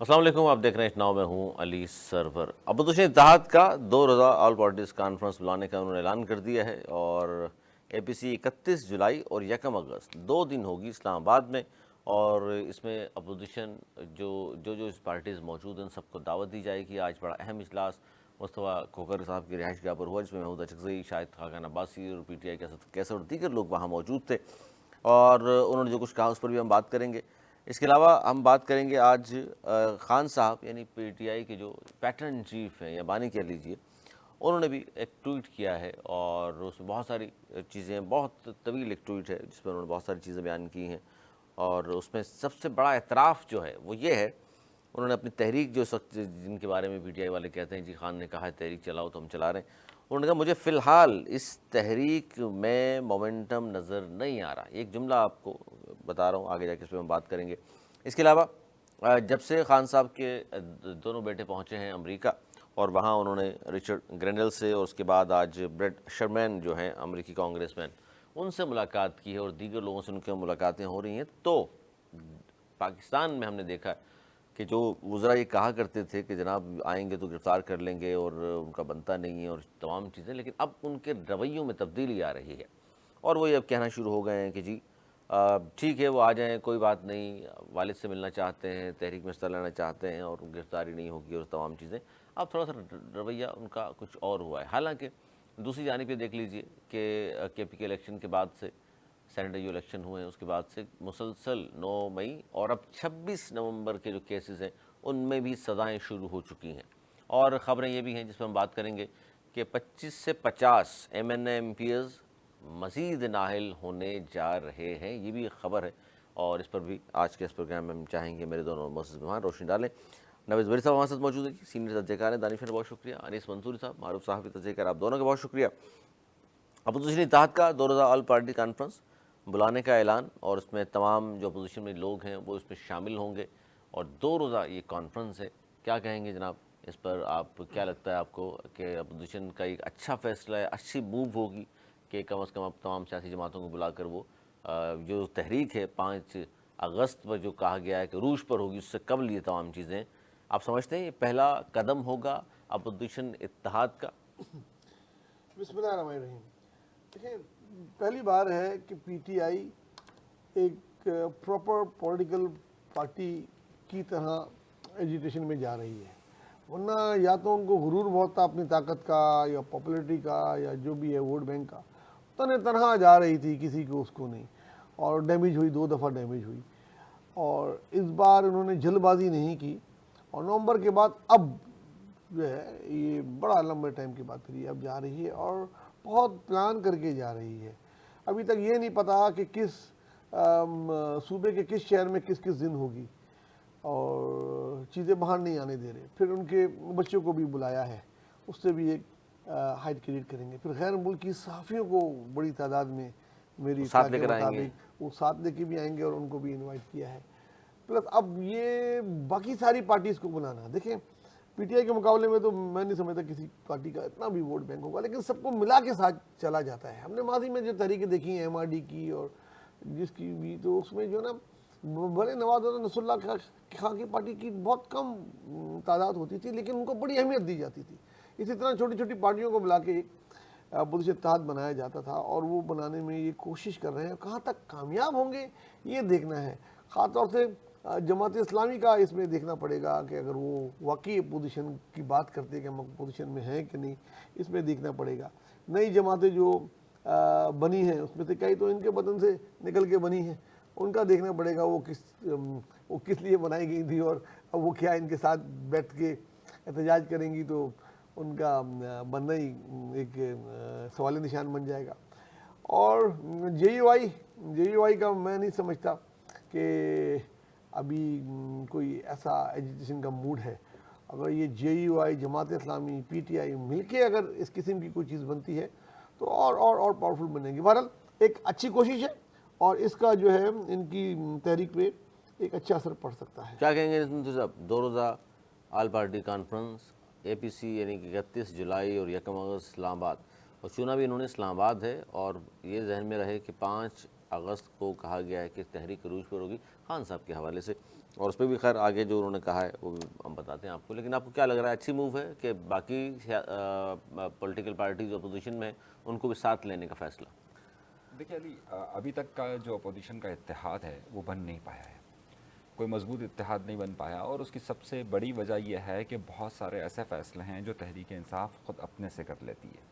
السلام علیکم، آپ دیکھ رہے ہیں اٹناؤ میں ہوں علی سرور۔ اپوزیشن اتحاد کا 2 روزہ آل پارٹیز کانفرنس بلانے کا انہوں نے اعلان کر دیا ہے، اور اے پی سی 31 جولائی اور 1 اگست 2 دن ہوگی اسلام آباد میں، اور اس میں اپوزیشن جو اس پارٹیز موجود ہیں سب کو دعوت دی جائے گی۔ آج بڑا اہم اجلاس مصطفیٰ کھوکھر صاحب کی رہائش گاہ پر ہوا، جس میں محمود اچکزئی، شاہد خاقان عباسی اور پی ٹی آئی کے اسد کیسر اور دیگر لوگ وہاں موجود تھے، اور انہوں نے جو کچھ کہا اس پر بھی ہم بات کریں گے۔ اس کے علاوہ ہم بات کریں گے آج خان صاحب یعنی پی ٹی آئی کے جو پیٹرن ان چیف ہیں یا بانی کہہ لیجئے، انہوں نے بھی ایک ٹویٹ کیا ہے، اور اس میں بہت ساری چیزیں، بہت طویل ایک ٹویٹ ہے جس میں انہوں نے بہت ساری چیزیں بیان کی ہیں، اور اس میں سب سے بڑا اعتراف جو ہے وہ یہ ہے، انہوں نے اپنی تحریک جو جن کے بارے میں پی ٹی آئی والے کہتے ہیں جی خان نے کہا ہے تحریک چلاؤ تو ہم چلا رہے ہیں، انہوں نے کہا مجھے فی الحال اس تحریک میں مومنٹم نظر نہیں آ رہا۔ ایک جملہ آپ کو بتا رہا ہوں، آگے جا کے اس پہ ہم بات کریں گے۔ اس کے علاوہ جب سے خان صاحب کے دونوں بیٹے پہنچے ہیں امریکہ، اور وہاں انہوں نے رچرڈ گرینڈل سے، اور اس کے بعد آج بریٹ شرمین جو ہیں امریکی کانگریس مین، ان سے ملاقات کی ہے، اور دیگر لوگوں سے ان کی ملاقاتیں ہو رہی ہیں، تو پاکستان میں ہم نے دیکھا کہ جو وزراء یہ کہا کرتے تھے کہ جناب آئیں گے تو گرفتار کر لیں گے اور ان کا بنتا نہیں ہے اور تمام چیزیں، لیکن اب ان کے رویوں میں تبدیلی آ رہی ہے، اور وہ یہ اب کہنا شروع ہو گئے ہیں کہ جی ٹھیک ہے وہ آ جائیں، کوئی بات نہیں، والد سے ملنا چاہتے ہیں، تحریک میں حصہ لینا چاہتے ہیں، اور گرفتاری نہیں ہوگی اور تمام چیزیں۔ اب تھوڑا سا رویہ ان کا کچھ اور ہوا ہے، حالانکہ دوسری جانب یہ دیکھ لیجئے کہ کے پی کے الیکشن کے بعد سے، سینیٹر جو الیکشن ہوئے ہیں اس کے بعد سے مسلسل 9 مئی اور اب 26 نومبر کے جو کیسز ہیں ان میں بھی سزائیں شروع ہو چکی ہیں، اور خبریں یہ بھی ہیں جس پہ ہم بات کریں گے کہ 25 سے 50 M N A M Ps مزید نااہل ہونے جا رہے ہیں، یہ بھی ایک خبر ہے، اور اس پر بھی آج کے اس پروگرام میں ہم چاہیں گے میرے دونوں معزز مہمان روشنی ڈالیں۔ نویز بری صاحب ہمارے ساتھ موجود ہیں، سینئر تجزیہ کار ہیں، دانش نے بہت شکریہ، انیس منصوری صاحب معروف صحافی تجزیہ کار، آپ دونوں کا بہت شکریہ۔ اپوزیشن اتحاد کا 2 روزہ آل پارٹی کانفرنس بلانے کا اعلان، اور اس میں تمام جو اپوزیشن میں لوگ ہیں وہ اس میں شامل ہوں گے، اور 2 روزہ یہ کانفرنس ہے۔ کیا کہیں گے جناب اس پر؟ آپ کیا لگتا ہے آپ کو کہ اپوزیشن کا ایک اچھا فیصلہ ہے، اچھی موو ہوگی کہ کم از کم اب تمام سیاسی جماعتوں کو بلا کر وہ جو تحریک ہے 5 اگست پر جو کہا گیا ہے کہ عروج پر ہوگی، اس سے قبل یہ تمام چیزیں، آپ سمجھتے ہیں یہ پہلا قدم ہوگا اپوزیشن اتحاد کا؟ بسم اللہ الرحمن الرحیم۔ دیکھیں، پہلی بار ہے کہ پی ٹی آئی ایک پراپر پولیٹیکل پارٹی کی طرح ایجیٹیشن میں جا رہی ہے، ورنہ یا تو ان کو غرور بہت تھا اپنی طاقت کا یا پاپولیٹی کا یا جو بھی ہے ووٹ بینک کا، تنہا جا رہی تھی، کسی کو اس کو نہیں، اور ڈیمیج ہوئی، 2 دفعہ ڈیمیج ہوئی، اور اس بار انہوں نے جلد بازی نہیں کی، اور نومبر کے بعد اب جو ہے یہ بڑا لمبے ٹائم کے بعد پھر یہ اب جا رہی ہے، اور بہت پلان کر کے جا رہی ہے۔ ابھی تک یہ نہیں پتا کہ کس صوبے کے کس شہر میں کس کس دن ہوگی، اور چیزیں باہر نہیں آنے دے رہے۔ پھر ان کے بچوں کو بھی بلایا ہے، اس سے بھی ایک ہائٹ کریٹ کریں گے۔ پھر غیر ملکی صحافیوں کو بڑی تعداد میں میری اطلاع ساتھ لے کے کر آئیں گے؟ مطابق وہ ساتھ لے کے بھی آئیں گے، اور ان کو بھی انوائٹ کیا ہے۔ پلس اب یہ باقی ساری پارٹیز کو بلانا، دیکھیں پی ٹی آئی کے مقابلے میں تو میں نہیں سمجھتا کسی پارٹی کا اتنا بھی ووٹ بینک ہوگا، لیکن سب کو ملا کے ساتھ چلا جاتا ہے۔ ہم نے ماضی میں جو تحریکیں دیکھی ہیں ایم آر ڈی کی اور جس کی بھی، تو اس میں جو نا بڑے نواز اور نصر اللہ خان کی پارٹی کی بہت کم تعداد ہوتی تھی، لیکن ان کو بڑی اہمیت دی جاتی تھی۔ اسی طرح چھوٹی چھوٹی پارٹیوں کو ملا کے ایک اپوزیشن اتحاد بنایا جاتا تھا، اور وہ بنانے میں یہ کوشش کر رہے ہیں، کہاں تک کامیاب ہوں گے یہ دیکھنا ہے۔ خاص طور سے جماعت اسلامی کا اس میں دیکھنا پڑے گا کہ اگر وہ واقعی اپوزیشن کی بات کرتے کہ ہم اپوزیشن میں ہیں کہ نہیں، اس میں دیکھنا پڑے گا۔ نئی جماعتیں جو بنی ہیں اس میں سے کئی تو ان کے بدن سے نکل کے بنی ہیں، ان کا دیکھنا پڑے گا وہ کس لیے بنائی گئی تھی، اور اب وہ کیا ان کے ساتھ بیٹھ کے احتجاج کریں گی، تو ان کا بننا ہی ایک سوال نشان بن جائے گا۔ اور جے یو آئی کا میں نہیں سمجھتا کہ ابھی کوئی ایسا ایجیٹیشن کا موڈ ہے۔ اگر یہ جے you I, Jamaat Islami, P T I مل کے اگر اس قسم کی کوئی چیز بنتی ہے تو اور پاورفل بنے گی۔ بہرحال ایک اچھی کوشش ہے، اور اس کا جو ہے ان کی تحریک پہ ایک اچھا اثر پڑ سکتا ہے۔ کیا کہیں گے نتن صاحب؟ 2 روزہ آل پارٹی کانفرنس اے پی سی یعنی کہ 31 جولائی اور 1 اگست اسلام آباد، اور چنا بھی انہوں نے اسلام آباد ہے، اور یہ ذہن میں رہے کہ 5 اگست کو کہا گیا ہے کہ تحریک عروج پر ہوگی۔ خان صاحب کے حوالے سے اور اس پہ بھی خیر آگے جو انہوں نے کہا ہے وہ بھی ہم بتاتے ہیں آپ کو. لیکن آپ کو کیا لگ رہا ہے اچھی موو ہے کہ باقی پولیٹیکل پارٹیز اپوزیشن میں ان کو بھی ساتھ لینے کا فیصلہ؟ دیکھیے علی، ابھی تک کا جو اپوزیشن کا اتحاد ہے وہ بن نہیں پایا ہے، کوئی مضبوط اتحاد نہیں بن پایا، اور اس کی سب سے بڑی وجہ یہ ہے کہ بہت سارے ایسے فیصلے ہیں جو تحریک انصاف خود اپنے سے کر لیتی ہے.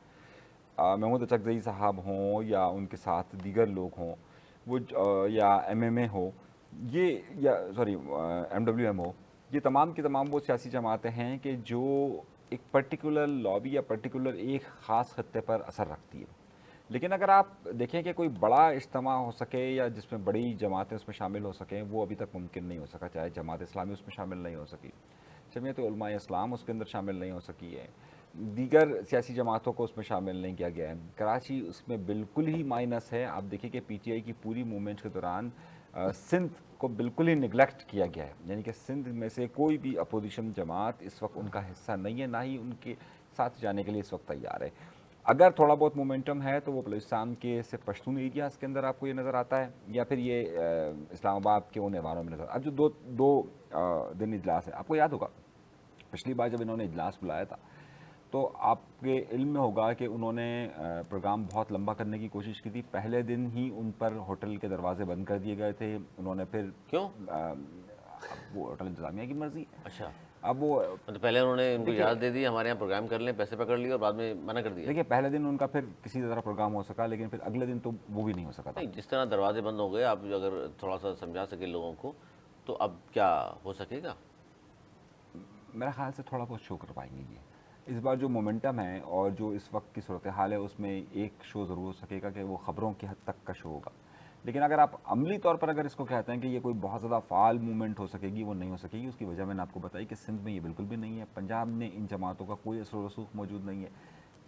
محمود اچکزئی صاحب ہوں یا ان کے ساتھ دیگر لوگ ہوں، وہ یا ایم ایم اے ہو، یہ یا سوری ایم ڈبلیو ایم ہو، یہ تمام کی تمام وہ سیاسی جماعتیں ہیں کہ جو ایک پرٹیکولر لابی یا پرٹیکولر ایک خاص خطے پر اثر رکھتی ہے. لیکن اگر آپ دیکھیں کہ کوئی بڑا اجتماع ہو سکے یا جس میں بڑی جماعتیں اس میں شامل ہو سکیں، وہ ابھی تک ممکن نہیں ہو سکا. چاہے جماعت اسلامی اس میں شامل نہیں ہو سکی، جمعیت علماء اسلام اس کے اندر شامل نہیں ہو سکی ہے، دیگر سیاسی جماعتوں کو اس میں شامل نہیں کیا گیا ہے. کراچی اس میں بالکل ہی مائنس ہے. آپ دیکھیں کہ پی ٹی آئی کی پوری موومنٹ کے دوران سندھ کو بالکل ہی نگلیکٹ کیا گیا ہے، یعنی کہ سندھ میں سے کوئی بھی اپوزیشن جماعت اس وقت ان کا حصہ نہیں ہے، نہ ہی ان کے ساتھ جانے کے لیے اس وقت تیار ہے. اگر تھوڑا بہت مومنٹم ہے تو وہ بلوچستان کے سے پشتون ایریاز کے اندر آپ کو یہ نظر آتا ہے، یا پھر یہ اسلام آباد کے ان ایوانوں میں نظر. اب جو دو دن اجلاس ہے، آپ کو یاد ہوگا پچھلی بار جب انہوں نے اجلاس بلایا تھا تو آپ کے علم میں ہوگا کہ انہوں نے پروگرام بہت لمبا کرنے کی کوشش کی تھی. پہلے دن ہی ان پر ہوٹل کے دروازے بند کر دیے گئے تھے. انہوں نے پھر کیوں؟ وہ ہوٹل انتظامیہ کی مرضی. اچھا، اب وہ مطلب پہلے انہوں نے ان کو اجازت دے دی ہمارے یہاں پروگرام کر لیں، پیسے پکڑ لیے، اور بعد میں منع کر دیا. دیکھیے پہلے دن ان کا پھر کسی طرح پروگرام ہو سکا، لیکن پھر اگلے دن تو وہ بھی نہیں ہو سکا تھا. نہیں، جس طرح دروازے بند ہو گئے، آپ اگر تھوڑا سا سمجھا سکے لوگوں کو تو اب کیا ہو سکے گا؟ میرا خیال سے تھوڑا بہت شو کر پائیں گے یہ. اس بار جو مومنٹم ہے اور جو اس وقت کی صورتحال ہے، اس میں ایک شو ضرور ہو سکے گا کہ وہ خبروں کی حد تک کا شو ہوگا. لیکن اگر آپ عملی طور پر اگر اس کو کہتے ہیں کہ یہ کوئی بہت زیادہ فعال موومنٹ ہو سکے گی، وہ نہیں ہو سکے گی. اس کی وجہ میں نے آپ کو بتائی کہ سندھ میں یہ بالکل بھی نہیں ہے. پنجاب میں ان جماعتوں کا کوئی اثر و رسوخ موجود نہیں ہے.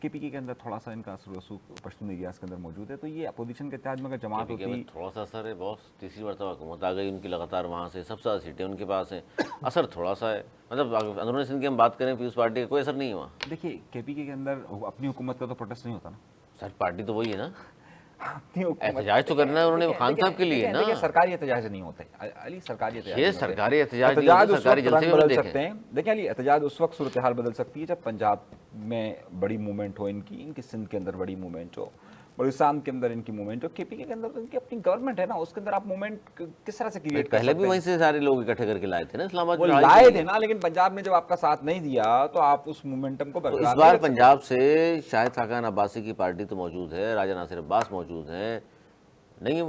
کے پی کے اندر تھوڑا سا ان کا اثر و رسوخ پشتون ایریاز کے اندر موجود ہے. تو یہ اپوزیشن کے اتحاد میں اگر جماعت ہوتی، تھوڑا سا اثر ہے. بہت تیسری مرتبہ حکومت آ گئی ان کی لگاتار، وہاں سے سب سے زیادہ سیٹیں ان کے پاس ہیں. اثر تھوڑا سا ہے. مطلب اندرون سندھ کی ہم بات کریں، پیپلز پارٹی کا کوئی اثر نہیں ہے وہاں. دیکھیے کے پی کے اندر اپنی حکومت کا تو پروٹیسٹ نہیں ہوتا نا. سر پارٹی تو وہی ہے نا، اپنی حکومت احتجاج تو کرنا ہے انہوں نے خان صاحب کے لیے نا. دیکھیے سرکاری احتجاج نہیں ہوتے علی، سرکاری احتجاج یہ سرکاری احتجاج نہیں ہوتے، سرکاری جلسے میں بدل دیکھیں. سکتے ہیں. دیکھیں علی، احتجاج اس وقت صورتحال بدل سکتی ہے جب پنجاب میں بڑی موومنٹ ہو، ان کی سندھ کے اندر بڑی موومنٹ ہو، بلوچستان کے اندر ان کی موومنٹ ہو. کے پی کے اندر تو ان کی اپنی گورنمنٹ ہے نا، اس کے اندر آپ موومنٹ کس طرح سے کریٹ کر پہلے سکتے بھی ہیں؟ وہیں سے سارے لوگ اکٹھے کر کے لائے تھے نا اسلام آباد. وہ لائے تھے نا، لیکن پنجاب میں جب آپ کا ساتھ نہیں دیا تو آپ اس مومنٹم کو تو برقرار اس بار پنجاب سے شاہد خاقان عباسی کی پارٹی تو موجود ہے، راجہ ناصر عباس موجود ہیں، نہیں ہے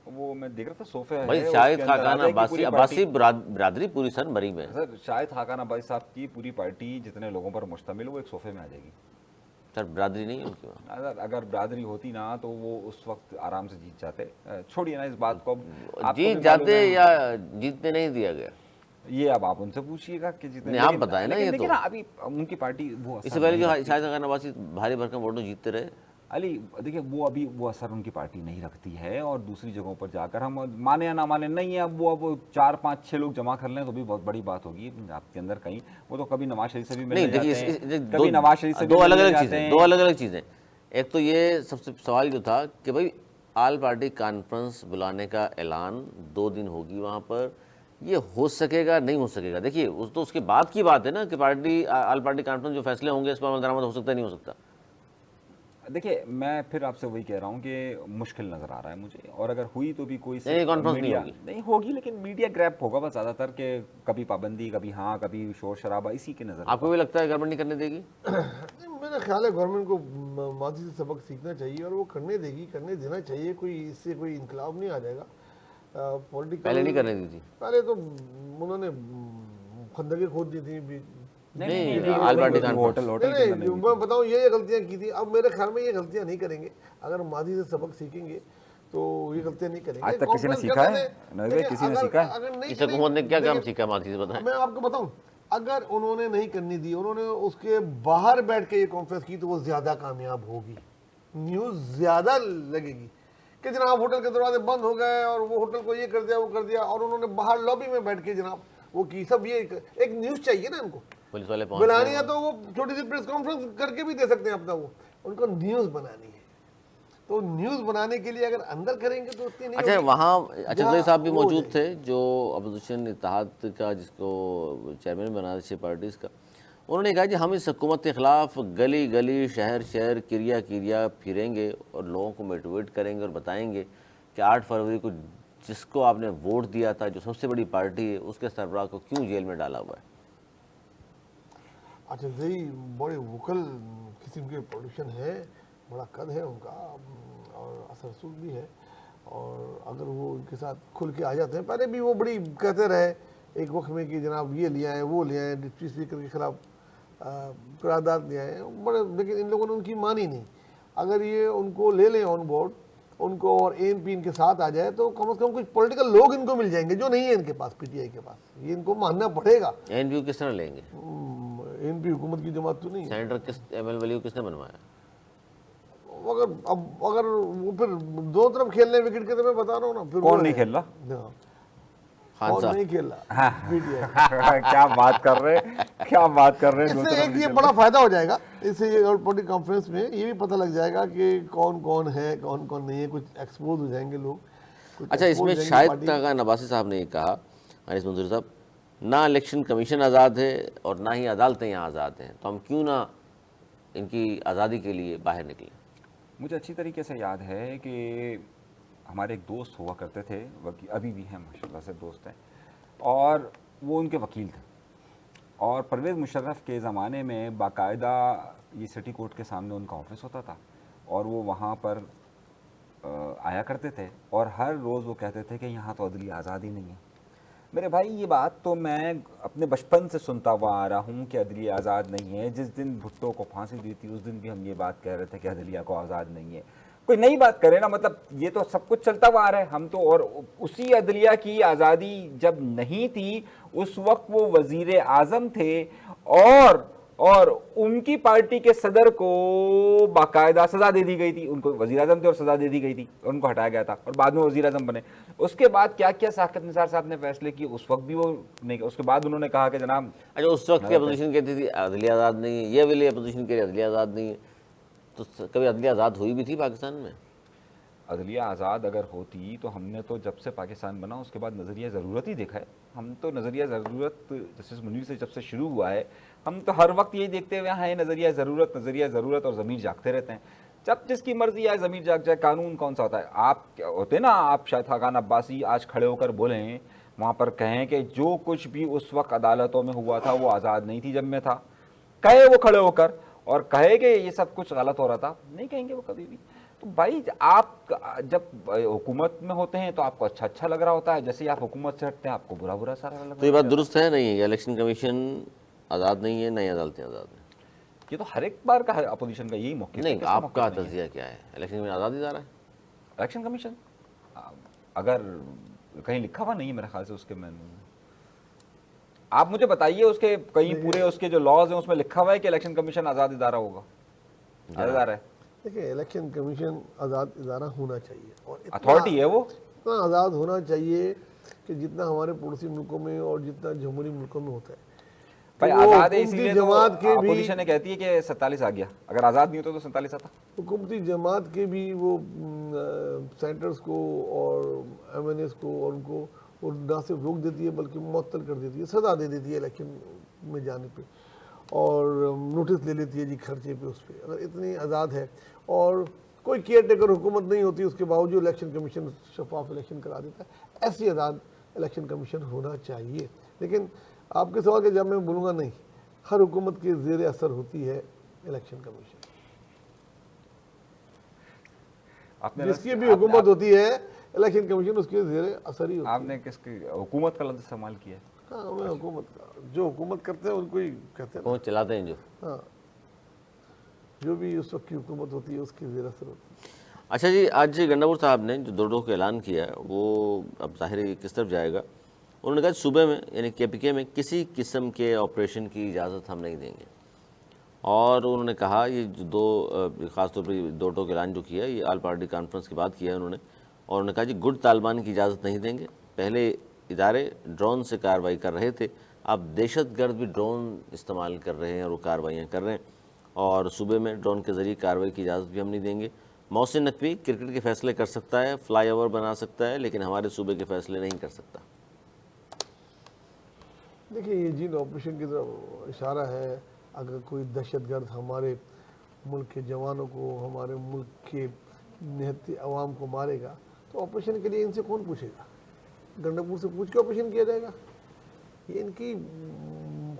وہ میں دیکھ رہا تھا صوفے بھائی. ہے، شاہد اس کے اندر خاقان راجہ کی عباسی پوری عباسی برادری پوری سر مری میں. سر شاہد خاقان عباسی صاحب کی پوری پارٹی جتنے لوگوں پر مشتمل وہ ایک صوفے میں آ جائے گی. سر برادری نہیں ہے ان کی وہاں. اگر برادری ہوتی نا تو وہ اس وقت آرام سے جیت جاتے. چھوڑیے نا اس بات کو. جیت جاتے یا جیتنے نہیں دیا گیا، یہ اب آپ ان سے پوچھیے گا کہ جتنے. آپ بتائیں نا. یہ تو ابھی ان کی پارٹی وہ اس سے پہلے جو شاہد خاقان عباسی بھاری بھرکم ووٹوں جیتتے رہے. علی دیکھیے وہ ابھی وہ اثر ان کی پارٹی نہیں رکھتی ہے، اور دوسری جگہوں پر جا کر ہم مانے یا نہ مانے نہیں ہے. اب وہ 4 5 6 لوگ جمع کر لیں تو بھی بہت بڑی بات ہوگی آپ کے اندر. کہیں وہ تو کبھی نواز شریف سے بھی ملنے جاتے ہیں، کبھی نواز شریف سے دو الگ الگ چیزیں، دو الگ الگ چیزیں. ایک تو یہ سب سے سوال جو تھا کہ بھائی آل پارٹی کانفرنس بلانے کا اعلان 2 دن ہوگی وہاں پر، یہ ہو سکے گا نہیں ہو سکے گا. دیکھیے اس تو اس کے بعد کی بات ہے نا کہ پارٹی آل پارٹی کانفرنس جو فیصلے ہوں گے اس پر عمل درآمد ہو سکتا ہے نہیں ہو سکتا. دیکھیے میں پھر آپ سے وہی کہہ رہا ہوں کہ مشکل نظر آ رہا ہے مجھے. اور اگر ہوئی تو بھی کوئی کانفرنس میڈیا نہیں ہوگی، لیکن میڈیا گریپ ہوگا بس زیادہ تر، کہ کبھی پابندی، کبھی ہاں، کبھی شور شرابہ، اسی کے نظر. آپ کو بھی لگتا ہے گورنمنٹ نہیں کرنے دے گی؟ میرا خیال ہے گورنمنٹ کو ماضی سے سبق سیکھنا چاہیے اور وہ کرنے دے گی، کرنے دینا چاہیے. کوئی اس سے کوئی انقلاب نہیں آ جائے گا. پولیٹیکل پہلے نہیں کرنے دی تھی. پہلے تو انہوں نے خندقیں کھود دی تھی. نہیں آل پارٹی ہوٹل میں بتاؤں یہ غلطیاں کی تھی. اب میرے خیال میں یہ غلطیاں نہیں کریں گے. اگر ماضی سے سبق سیکھیں گے تو یہ غلطیاں نہیں کریں گے. آج تک کسی نے سیکھا ہے؟ کسی نے سیکھا ہے؟ اس حکومت نے کیا کام سیکھا ماضی سے بتائیں. میں آپ کو بتاؤں، اگر انہوں نے نہیں کرنی دی، انہوں نے اس کے باہر بیٹھ کے یہ کانفرنس کی تو وہ زیادہ کامیاب ہوگی. نیوز زیادہ لگے گی کہ جناب ہوٹل کے دروازے بند ہو گئے اور وہ ہوٹل کو یہ کر دیا وہ کر دیا، اور انہوں نے باہر لابی میں بیٹھ کے جناب وہ کی. سب یہ ایک نیوز چاہیے نا ان کو. پولیس والے بلانی ہے تو وہ چھوٹی سی پریس کانفرنس کر کے بھی دے سکتے ہیں اپنا. وہ ان کو نیوز بنانی ہے. تو نیوز بنانے کے لیے اگر اندر کریں گے تو اتنی نہیں اچھا ہوگی۔ وہاں اچھا صاحب بھی وہ ہو موجود تھے جو اپوزیشن اتحاد کا جس کو چیئرمین بنا تھا 6 پارٹیز کا، انہوں نے کہا کہ ہم اس حکومت کے خلاف گلی گلی شہر شہر کریا کریا پھریں گے اور لوگوں کو موٹیویٹ کریں گے اور بتائیں گے کہ 8 فروری کو جس کو آپ نے ووٹ دیا تھا جو سب سے بڑی پارٹی ہے اس کے سربراہ کو کیوں جیل میں ڈالا ہوا ہے۔ اچھا صحیح، بڑے وکل قسم کے پولیٹیشین ہے، بڑا قد ہے ان کا اور اثر رسوخ بھی ہے، اور اگر وہ ان کے ساتھ کھل کے آ جاتے ہیں، پہلے بھی وہ بڑی کہتے رہے ایک وقت میں کہ جناب یہ لے آئے وہ لے آئے، ڈپٹی اسپیکر کے خلاف قرارداد لے آئے بڑے، لیکن ان لوگوں نے ان کی مانی نہیں۔ اگر یہ ان کو لے لیں آن بورڈ ان کو اور اے این پی ان کے ساتھ آ جائے تو کم از کم کچھ پولیٹیکل لوگ ان کو مل جائیں گے جو نہیں ہے ان کے پاس، پی ٹی آئی کے پاس، یہ ان کو ماننا پڑے گا۔ این پی کس طرح لیں گے؟ اے این پی حکومت کی جماعت تو نہیں ہے۔ سینیٹر کس ایم ایل ولیو کس نے بنوایا؟ اگر وہ پھر دو طرف کھیلنے وکٹ کے تو میں بتا رہا ہوں نا، پھر کون نہیں کھیل رہا؟ خان کون صاحب نہیں کھیل رہا، پی ٹی آئی۔ کیا بات کر رہے ہیں، کیا بات کر رہے ہیں، اس سے ایک یہ بڑا فائدہ ہو جائے گا، اس سے اور پولیٹیکل کانفرنس میں یہ بھی پتہ لگ جائے گا کہ کون کون ہے کون کون نہیں ہے، کچھ ایکسپوز ہو جائیں گے لوگ۔ اچھا اس میں شاید تک نباسی صاحب نے یہ کہا، انیس منظور صاحب، نہ الیکشن کمیشن آزاد ہے اور نہ ہی عدالتیں یہاں آزاد ہیں، تو ہم کیوں نہ ان کی آزادی کے لیے باہر نکلیں؟ مجھے اچھی طریقے سے یاد ہے کہ ہمارے ایک دوست ہوا کرتے تھے، ابھی بھی ہیں ماشاءاللہ سے دوست ہیں، اور وہ ان کے وکیل تھے، اور پرویز مشرف کے زمانے میں باقاعدہ یہ سٹی کورٹ کے سامنے ان کا آفس ہوتا تھا، اور وہ وہاں پر آیا کرتے تھے، اور ہر روز وہ کہتے تھے کہ یہاں تو عدلیہ آزادی نہیں ہے۔ میرے بھائی یہ بات تو میں اپنے بچپن سے سنتا ہوا آ رہا ہوں کہ عدلیہ آزاد نہیں ہے۔ جس دن بھٹو کو پھانسی دی تھی اس دن بھی ہم یہ بات کہہ رہے تھے کہ عدلیہ کو آزاد نہیں ہے۔ کوئی نئی بات کرے نا، مطلب یہ تو سب کچھ چلتا ہوا آ رہا ہے، ہم تو، اور اسی عدلیہ کی آزادی جب نہیں تھی اس وقت وہ وزیر اعظم تھے، اور ان کی پارٹی کے صدر کو باقاعدہ سزا دے دی گئی تھی، ان کو وزیر اعظم تھے اور سزا دے دی گئی تھی، ان کو ہٹایا گیا تھا اور بعد میں وزیر اعظم بنے۔ اس کے بعد کیا کیا ساقط نثار صاحب نے فیصلے کیے، اس وقت بھی وہ نہیں، اس کے بعد انہوں نے کہا کہ جناب، اچھا اس وقت کی اپوزیشن کہتی تھی عدلیہ آزاد نہیں ہے، یہ والی اپوزیشن کہہ رہی عدلیہ آزاد نہیں ہے، تو کبھی عدلیہ آزاد ہوئی بھی تھی پاکستان میں؟ عدلیہ آزاد اگر ہوتی تو ہم نے تو جب سے پاکستان بنا اس کے بعد نظریہ ضرورت ہی دیکھا ہے۔ ہم تو نظریہ ضرورت جسٹس منیر سے جب سے شروع ہوا ہے، ہم تو ہر وقت یہی دیکھتے ہوئے ہیں نظریہ ضرورت اور ضمیر جاگتے رہتے ہیں۔ جب جس کی مرضی آئے ضمیر جاگ جائے، قانون کون سا ہوتا ہے؟ آپ ہوتے نا، آپ شاید خاقان عباسی آج کھڑے ہو کر بولیں، وہاں پر کہیں کہ جو کچھ بھی اس وقت عدالتوں میں ہوا تھا وہ آزاد نہیں تھی جب میں تھا، کہے وہ کھڑے ہو کر، اور کہے کہ یہ سب کچھ غلط ہو رہا تھا، نہیں کہیں گے وہ کبھی بھی۔ تو بھائی آپ جب حکومت میں ہوتے ہیں تو آپ کو اچھا لگ رہا ہوتا ہے، جیسے ہی آپ حکومت سے ہٹتے ہیں آپ کو برا سارا لگ رہا تو یہ بات درست ہے نہیں ہے کہ الیکشن کمیشن آزاد نہیں ہے، نئی عدالتیں آزاد ہیں؟ یہ تو ہر ایک بار کا اپوزیشن کا یہی موقف ہے۔ نہیں، آپ کا تجزیہ کیا ہے؟ الیکشن کمیشن آزاد ادارہ ہے؟ الیکشن کمیشن اگر کہیں لکھا ہوا نہیں ہے میرے خیال سے، اس کے میں آپ مجھے بتائیے اس کے کہیں پورے اس کے جو لاز ہیں اس میں لکھا ہوا ہے کہ الیکشن کمیشن آزاد ادارہ ہوگا؟ آزاد ادارہ ہے، دیکھیں الیکشن کمیشن آزاد ادارہ ہونا چاہیے، اور اتھارٹی ہے وہ، اتنا آزاد ہونا چاہیے کہ جتنا ہمارے پڑوسی ملکوں میں اور جتنا جمہوری ملکوں میں ہوتا ہے۔ بھائی وہ آزاد ہے اس حکومتی لیے تو جماعت کے بھی، اپوزیشن کہتی ہے کہ 47 آ گیا، اگر آزاد نہیں ہوتا تو 47 آتا۔ حکومتی جماعت کے بھی وہ سینٹرز کو اور ایم این ایس کو اور ان کو وہ نہ صرف روک دیتی ہے بلکہ معطل کر دیتی ہے، سزا دے دیتی ہے الیکشن میں جانے پہ، اور نوٹس لے لیتی ہے جی خرچے پہ اس پہ۔ اگر اتنی آزاد ہے اور کوئی کیئر ٹیکر حکومت نہیں ہوتی اس کے باوجود الیکشن کمیشن شفاف الیکشن کرا دیتا ہے، ایسی آزاد الیکشن کمیشن ہونا چاہیے۔ لیکن آپ کے سوال کے جواب میں بولوں گا نہیں، ہر حکومت کے زیر اثر ہوتی ہے الیکشن کمیشن، جس کی بھی حکومت ہوتی ہے الیکشن کمیشن اس کے زیر اثر ہی ہوتی ہے۔ آپ نے کس کی حکومت کا لفظ استعمال کیا ہے؟ ہاں، میں حکومت کا، جو حکومت کرتے ہیں ان کو ہی کہتے ہیں نا۔ کون چلاتے ہیں جو؟ ہاں، جو بھی اس وقت کی حکومت ہوتی ہے اس کی زیر اثر ہوتی ہے۔ اچھا جی، آج گنڈاپور صاحب نے جو دو کا اعلان کیا ہے وہ اب ظاہر ہے کس طرف جائے گا؟ انہوں نے کہا صوبے میں یعنی کے پی کے میں کسی قسم کے آپریشن کی اجازت ہم نہیں دیں گے، اور انہوں نے کہا یہ جو خاص طور پہ دو کا اعلان جو کیا یہ آل پارٹی کانفرنس کی بات کیا ہے انہوں نے، اور انہوں نے کہا جی گڈ طالبان کی اجازت نہیں دیں گے۔ پہلے ادارے ڈرون سے کارروائی کر رہے تھے، اب دہشت گرد بھی ڈرون استعمال کر رہے ہیں اور وہ کارروائیاں کر رہے ہیں، اور صوبے میں ڈرون کے ذریعے کارروائی کی اجازت بھی ہم نہیں دیں گے۔ محسن نقوی کرکٹ کے فیصلے کر سکتا ہے، فلائی اوور بنا سکتا ہے، لیکن ہمارے صوبے کے فیصلے نہیں کر سکتا۔ دیکھیں یہ جن آپریشن کی طرف اشارہ ہے، اگر کوئی دہشت گرد ہمارے ملک کے جوانوں کو، ہمارے ملک کے نہتی عوام کو مارے گا تو آپریشن کے لیے ان سے کون پوچھے گا؟ گنڈا پور سے پوچھ کے آپریشن کیا جائے گا؟ یہ ان کی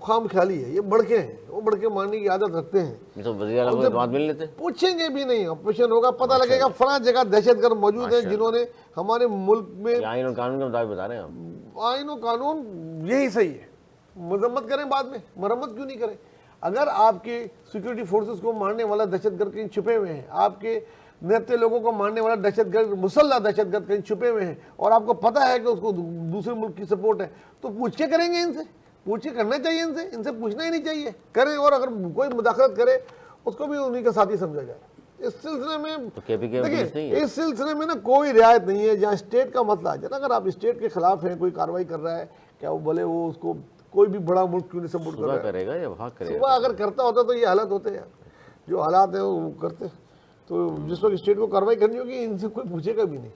خام خیالی ہے، یہ بڑکے ہیں، وہ بڑکے مارنے کی عادت رکھتے ہیں۔ یہ تو وزیر اعلیٰ کو اعتماد مل لیتے ہیں۔ پوچھیں گے بھی نہیں، آپریشن ہوگا، پتہ لگے گا فلاں جگہ دہشت گرد موجود ہیں جنہوں نے ہمارے ملک میں یہ آئین اور قانون کے مطابق بتا رہے ہیں ہم۔ آئین و قانون یہی صحیح ہے، مذمت کریں بعد میں، مرمت کیوں نہیں کریں؟ اگر آپ کے سیکورٹی فورسز کو مارنے والا دہشت گرد کہیں چھپے ہوئے ہیں، آپ کے نہتے لوگوں کو مارنے والا دہشت گرد، مسلح دہشت گرد کہیں چھپے ہوئے ہیں، اور آپ کو پتہ ہے کہ اس کو دوسرے ملک کی سپورٹ ہے، تو پوچھ کے کریں گے ان سے؟ پوچھ کے کرنا چاہیے ان سے پوچھنا ہی نہیں چاہیے، کریں، اور اگر کوئی مداخلت کرے اس کو بھی انہی کا ساتھی سمجھا جائے۔ اس سلسلے میں دیکھیں، اس سلسلے میں نا کوئی رعایت نہیں ہے، جہاں اسٹیٹ کا مسئلہ آ جائے نا، اگر آپ اسٹیٹ کے خلاف ہیں، کوئی کارروائی کر رہا ہے، کیا وہ بھلے وہ اس کو کوئی بھی بڑا ملک کیوں نہیں سپورٹ کر رہا ہے، کرے گا یا وہاں کرے گا؟ صبح اگر کرتا ہوتا تو یہ حالات ہوتے ہیں، جو حالات ہیں وہ کرتے، تو جس وقت اسٹیٹ کو کارروائی کرنی ہوگی ان سے کوئی پوچھے گا بھی نہیں،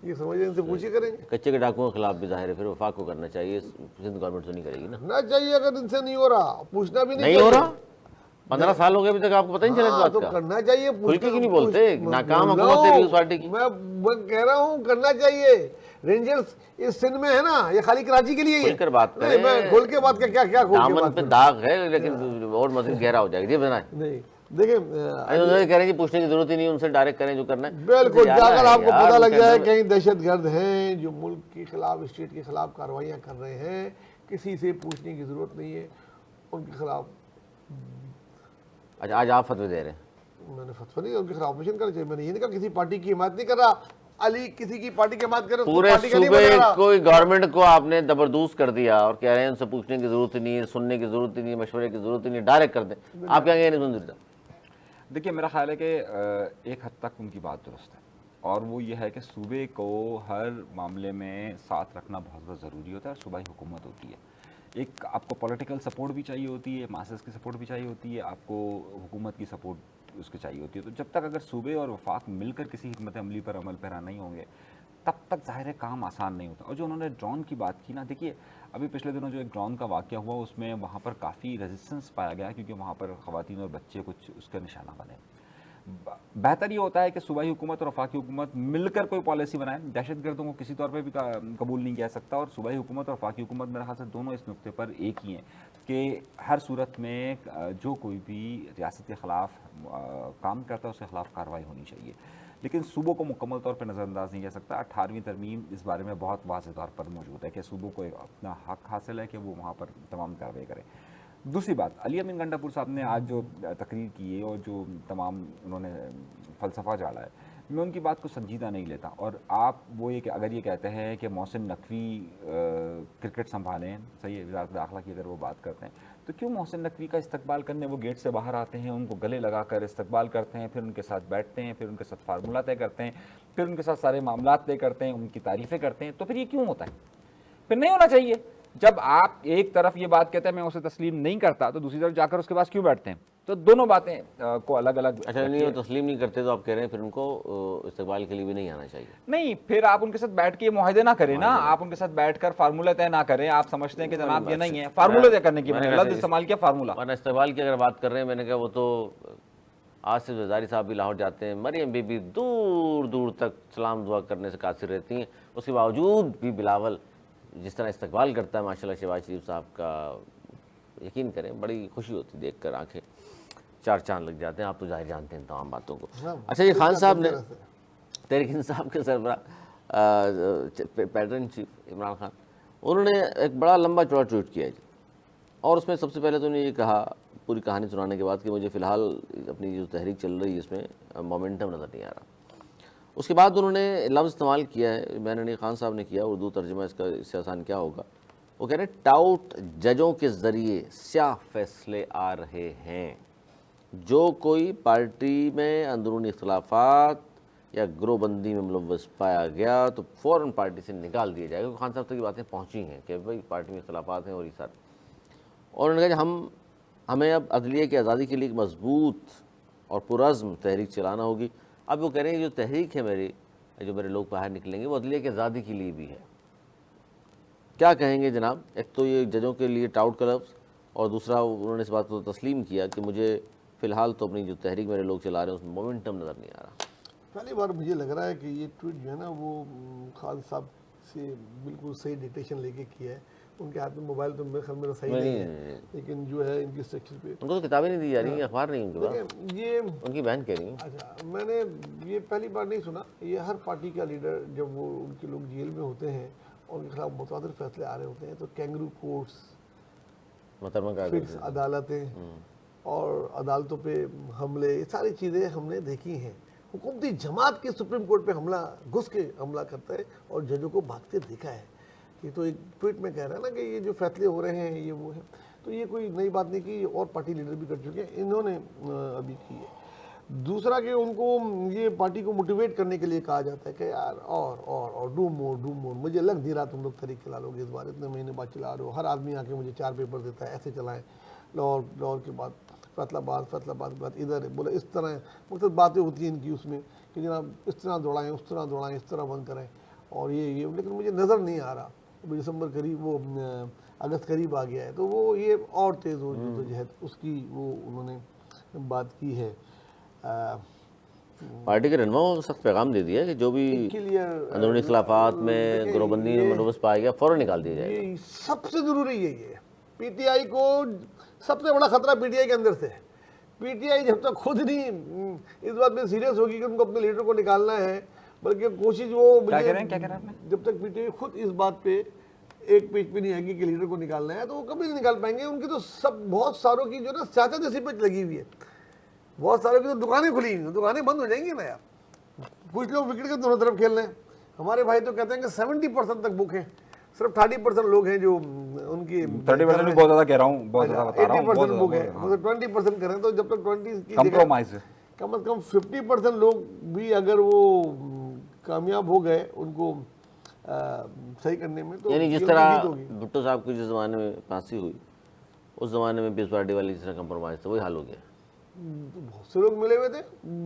یہ سمجھیں، ان سے پوچھے کریں گے۔ کچے کے ڈاکوؤں کے خلاف بھی ظاہر ہے پھر وفاق کو کرنا چاہیے، سندھ گورنمنٹ تو نہیں کرے گی نا۔ نہ چاہیے، اگر ان سے نہیں ہو رہا پوچھنا بھی نہیں ہو رہا، 15 سال ہو گئے ابھی تک، آپ کو پتہ نہیں چلا اس تو بات کا؟ کرنا چاہیے، کھل کے کیوں نہیں بولتے؟ ناکام حکومت ہے پیپلز پارٹی کی۔ میں کہہ رہا ہوں کرنا چاہیے۔ رینجرز اس سندھ میں ہے نا، یہ خالی کراچی کے لیے ہی ہے۔ کھل کر بات کریں، میں کھول کے بات کیا کھول کے دامن بات پہ کروں؟ داغ ہے لیکن اور مزید گہرا ہو جائے گا، یہ بتائیں۔ نہیں دیکھیں، کہہ رہے ہیں کہ پوچھنے کی ضرورت ہی نہیں، ان سے ڈائریکٹ کریں جو کرنا ہے۔ بالکل، اگر آپ کو پتہ لگ جائے کہیں دہشت گرد ہیں جو ملک کے خلاف، اسٹیٹ کے خلاف کاروائیاں کر رہے ہیں، کسی سے پوچھنے کی ضرورت نہیں ہے ان کے خلاف۔ اچھا، آج آپ فتوی دے رہے ہیں؟ میں نے فتویٰ نہیں، ان کے خلاف آپریشن کرنا چاہیے۔ میں نے یہ نہیں کہا کسی پارٹی کی حمایت نہیں کر رہا، علی کسی کی پارٹی کی حمایت کرے اس کو پورے پارٹی کا نہیں صوبے بنا رہا۔ کوئی گورنمنٹ کو آپ نے زبردوست کر دیا اور کہہ رہے ہیں ان سے پوچھنے کی ضرورت نہیں ہے، سننے کی ضرورت نہیں ہے، مشورے کی ضرورت نہیں ہے، ڈائریکٹ کر دیں۔ آپ کہیں گے نہیں سن سکتا؟ دیکھیے میرا خیال ہے کہ ایک حد تک ان کی بات درست ہے، اور وہ یہ ہے کہ صوبے کو ہر معاملے میں ساتھ رکھنا بہت زیادہ ضروری ہوتا ہے، اور صوبائی حکومت ہوتی ہے، ایک آپ کو پولیٹیکل سپورٹ بھی چاہیے ہوتی ہے، ماسز کی سپورٹ بھی چاہیے ہوتی ہے، آپ کو حکومت کی سپورٹ اس کی چاہیے ہوتی ہے۔ تو جب تک اگر صوبے اور وفاق مل کر کسی حکمت عملی پر عمل پیرا نہیں ہوں گے تب تک ظاہر ہے کام آسان نہیں ہوتا۔ اور جو انہوں نے ڈرون کی بات کی نا، دیکھیے ابھی پچھلے دنوں جو ایک ڈرون کا واقعہ ہوا اس میں وہاں پر کافی ریزسٹنس پایا گیا، کیونکہ وہاں پر خواتین اور بچے کچھ اس کا نشانہ بنے۔ بہتر یہ ہوتا ہے کہ صوبائی حکومت اور وفاقی حکومت مل کر کوئی پالیسی بنائیں، دہشت گردوں کو کسی طور پہ بھی قبول نہیں کیا سکتا، اور صوبائی حکومت اور وفاقی حکومت میرے خیال سے دونوں اس نقطے پر ایک ہی ہیں کہ ہر صورت میں جو کوئی بھی ریاست کے خلاف کام کرتا ہے اس کے خلاف کارروائی ہونی چاہیے، لیکن صوبوں کو مکمل طور پہ نظر انداز نہیں کیا سکتا۔ 18ویں ترمیم اس بارے میں بہت واضح طور پر موجود ہے کہ صوبوں کو اپنا حق حاصل ہے کہ وہ وہاں پر تمام کارروائی کریں۔ دوسری بات، علی امین گنڈا پور صاحب نے آج جو تقریر کی ہے اور جو تمام انہوں نے فلسفہ ڈالا ہے، میں ان کی بات کو سنجیدہ نہیں لیتا، اور آپ وہ یہ کہ اگر یہ کہتے ہیں کہ محسن نقوی کرکٹ سنبھالیں، صحیح ہے، وزارت داخلہ کی اگر وہ بات کرتے ہیں، تو کیوں محسن نقوی کا استقبال کرنے وہ گیٹ سے باہر آتے ہیں، ان کو گلے لگا کر استقبال کرتے ہیں، پھر ان کے ساتھ بیٹھتے ہیں، پھر ان کے ساتھ فارمولہ طے کرتے ہیں، پھر ان کے ساتھ سارے معاملات طے کرتے ہیں، ان کی تعریفیں کرتے ہیں، تو پھر یہ کیوں ہوتا ہے؟ پھر نہیں ہونا چاہیے۔ جب آپ ایک طرف یہ بات کہتے ہیں میں اسے تسلیم نہیں کرتا، تو دوسری طرف جا کر اس کے پاس کیوں بیٹھتے ہیں؟ تو دونوں باتیں کو الگ الگ۔ اچھا، نہیں وہ تسلیم نہیں کرتے تو آپ کہہ رہے ہیں پھر ان کو استقبال کے لیے بھی نہیں آنا چاہیے؟ نہیں، پھر آپ ان کے ساتھ بیٹھ کے معاہدے نہ کریں نا، آپ ان کے ساتھ بیٹھ کر فارمولہ طے نہ کریں۔ آپ سمجھتے ہیں کہ جناب یہ نہیں ہے، فارمولہ طے کرنے کی لفظ استعمال کیا، فارمولہ۔ ورنہ استقبال کی اگر بات کر رہے ہیں، میں نے کہا وہ تو آصف زرداری صاحب بھی لاہور جاتے ہیں، مریم بی بی دور دور تک سلام دعا کرنے سے قاصر رہتی ہیں، اس کے باوجود بھی بلاول جس طرح استقبال کرتا ہے ماشاءاللہ شہباز شریف صاحب کا، یقین کریں بڑی خوشی ہوتی دیکھ کر، آنکھیں چار چاند لگ جاتے ہیں۔ آپ تو ظاہر جانتے ہیں تمام باتوں کو۔ اچھا، یہ خان صاحب نے تحریک انصاف کے سربراہ پیٹرن چیف عمران خان، انہوں نے ایک بڑا لمبا چوڑا ٹویٹ کیا جی، اور اس میں سب سے پہلے تو انہوں نے یہ کہا پوری کہانی سنانے کے بعد کہ مجھے فی الحال اپنی جو تحریک چل رہی ہے اس میں مومنٹم نظر نہیں آ رہا۔ اس کے بعد انہوں نے لفظ استعمال کیا ہے، میں نے نہیں، خان صاحب نے کیا، اردو ترجمہ اس کا اس سے آسان کیا ہوگا، وہ کہہ رہے ہیں ٹاؤٹ ججوں کے ذریعے سیاہ فیصلے آ رہے ہیں، جو کوئی پارٹی میں اندرونی اختلافات یا گروہ بندی میں ملوث پایا گیا تو فوراً پارٹی سے نکال دیا جائے گا۔ خان صاحب تک یہ باتیں پہنچی ہیں کہ بھائی پارٹی میں اختلافات ہیں اور یہ سارے، اور انہوں نے کہا کہ ہمیں اب عدلیہ کی آزادی کے لیے ایک مضبوط اور پرعزم تحریک چلانا ہوگی، اب وہ کہہ رہے ہیں جو تحریک ہے میری، جو میرے لوگ باہر نکلیں گے وہ عدلیہ کی آزادی کے لیے بھی ہے. کیا کہیں گے جناب؟ ایک تو یہ ججوں کے لیے ٹاؤٹ کا لفظ، اور دوسرا انہوں نے اس بات کو تسلیم کیا کہ مجھے فی الحال تو اپنی جو تحریک میرے لوگ چلا رہے ہیں اس میں مومنٹم نظر نہیں آ رہا. پہلی بار مجھے لگ رہا ہے کہ یہ ٹویٹ جو ہے نا وہ خان صاحب سے بالکل صحیح ڈکٹیشن لے کے کیا ہے. ان کے ہاتھ میں موبائل تو میرے خیال میں صحیح نہیں ہے، لیکن جو ہے ان کی اسٹرکچر پہ ان کو تو کتابیں نہیں دی جا رہی ہیں، اخبار نہیں ان کے پاس، دیکھیں یہ ان کی بہن کہہ رہی ہیں. اچھا میں نے یہ پہلی بار نہیں سنا. یہ ہر پارٹی کا لیڈر جب وہ ان کے لوگ جیل میں ہوتے ہیں اور ان کے خلاف متعدد فیصلے آ رہے ہوتے ہیں تو کینگرو کورٹس، محترمہ کیا فکس عدالتیں اور عدالتوں پہ حملے، یہ ساری چیزیں ہم نے دیکھی ہیں. حکومتی جماعت کے سپریم کورٹ پہ حملہ گھس کے حملہ کرتا ہے اور ججوں کو بھاگتے دیکھا ہے. یہ تو ایک ٹویٹ میں کہہ رہا ہے نا کہ یہ جو فیصلے ہو رہے ہیں یہ وہ ہے، تو یہ کوئی نئی بات نہیں کی، اور پارٹی لیڈر بھی کر چکے ہیں، انہوں نے ابھی کی ہے. دوسرا کہ ان کو یہ پارٹی کو موٹیویٹ کرنے کے لیے کہا جاتا ہے کہ یار اور ڈو مور، مجھے لگ نہیں رہا تم لوگ طریق چلا لو گے اس بار، اتنے مہینے بعد چلا رہے ہو، ہر آدمی آ کے مجھے 4 پیپر دیتا ہے، ایسے چلائیں. لاہور کے بعد فیصل آباد کے بعد ادھر بولے، اس طرح مختلف باتیں ہوتی ہیں ان کی اس میں کہ جناب اس طرح دوڑائیں، اس طرح دوڑائیں، اس طرح بند کریں اور یہ لیکن مجھے نظر نہیں آ رہا. دسمبر قریب، وہ اگست قریب آ گیا ہے تو وہ یہ اور تیز ہو جدوجہد اس کی وہ انہوں نے بات کی ہے. پارٹی کے رہنماؤں کو سخت پیغام دے دیا کہ جو بھی اندرونی اختلافات میں گروہ بندی میں ملوث پایا گیا فوراً نکال دیا جائے گا. یہ سب سے ضروری یہی ہے. پی ٹی آئی کو سب سے بڑا خطرہ پی ٹی آئی کے اندر سے ہے. پی ٹی آئی جب تک خود نہیں اس بات میں سیریس ہوگی کہ ان کو اپنے لیڈر کو نکالنا ہے، بلکہ کوشش وہ جب تک پی ٹی آئی خود اس بات پہ ایک پیج پہ نہیں آئے گی کہ لیڈر کو نکالنا ہے تو وہ کبھی نہیں نکال پائیں گے. ان کی تو بہت ساروں کی جو نا سیاست اسی پہ لگی ہوئی ہے. بہت ساروں کی تو دکانیں کھلی ہوئی ہیں، دکانیں بند ہو جائیں گی نا یار. کچھ لوگ وکٹ کے دونوں طرف کھیل رہے ہیں. ہمارے بھائی تو کہتے ہیں کہ 70% تک بک ہیں، صرف 30% لوگ ہیں جو ان کی 30% بھی بہت زیادہ کہہ رہا ہوں، بہت زیادہ بتا رہا ہوں، 80% بک ہے، 20% کریں تو جب تک 20 کی کمپرومائز، کم از کم 50% لوگ بھی اگر وہ کامیاب ہو گئے ان کو صحیح کرنے میں تو یعنی جس طرح بھٹو صاحب کی جس زمانے میں پھانسی ہوئی اس زمانے میں پیس پارٹی والی جس طرح کمپرومائز تھا وہی حال ہو گیا. بہت سے لوگ ملے ہوئے تھے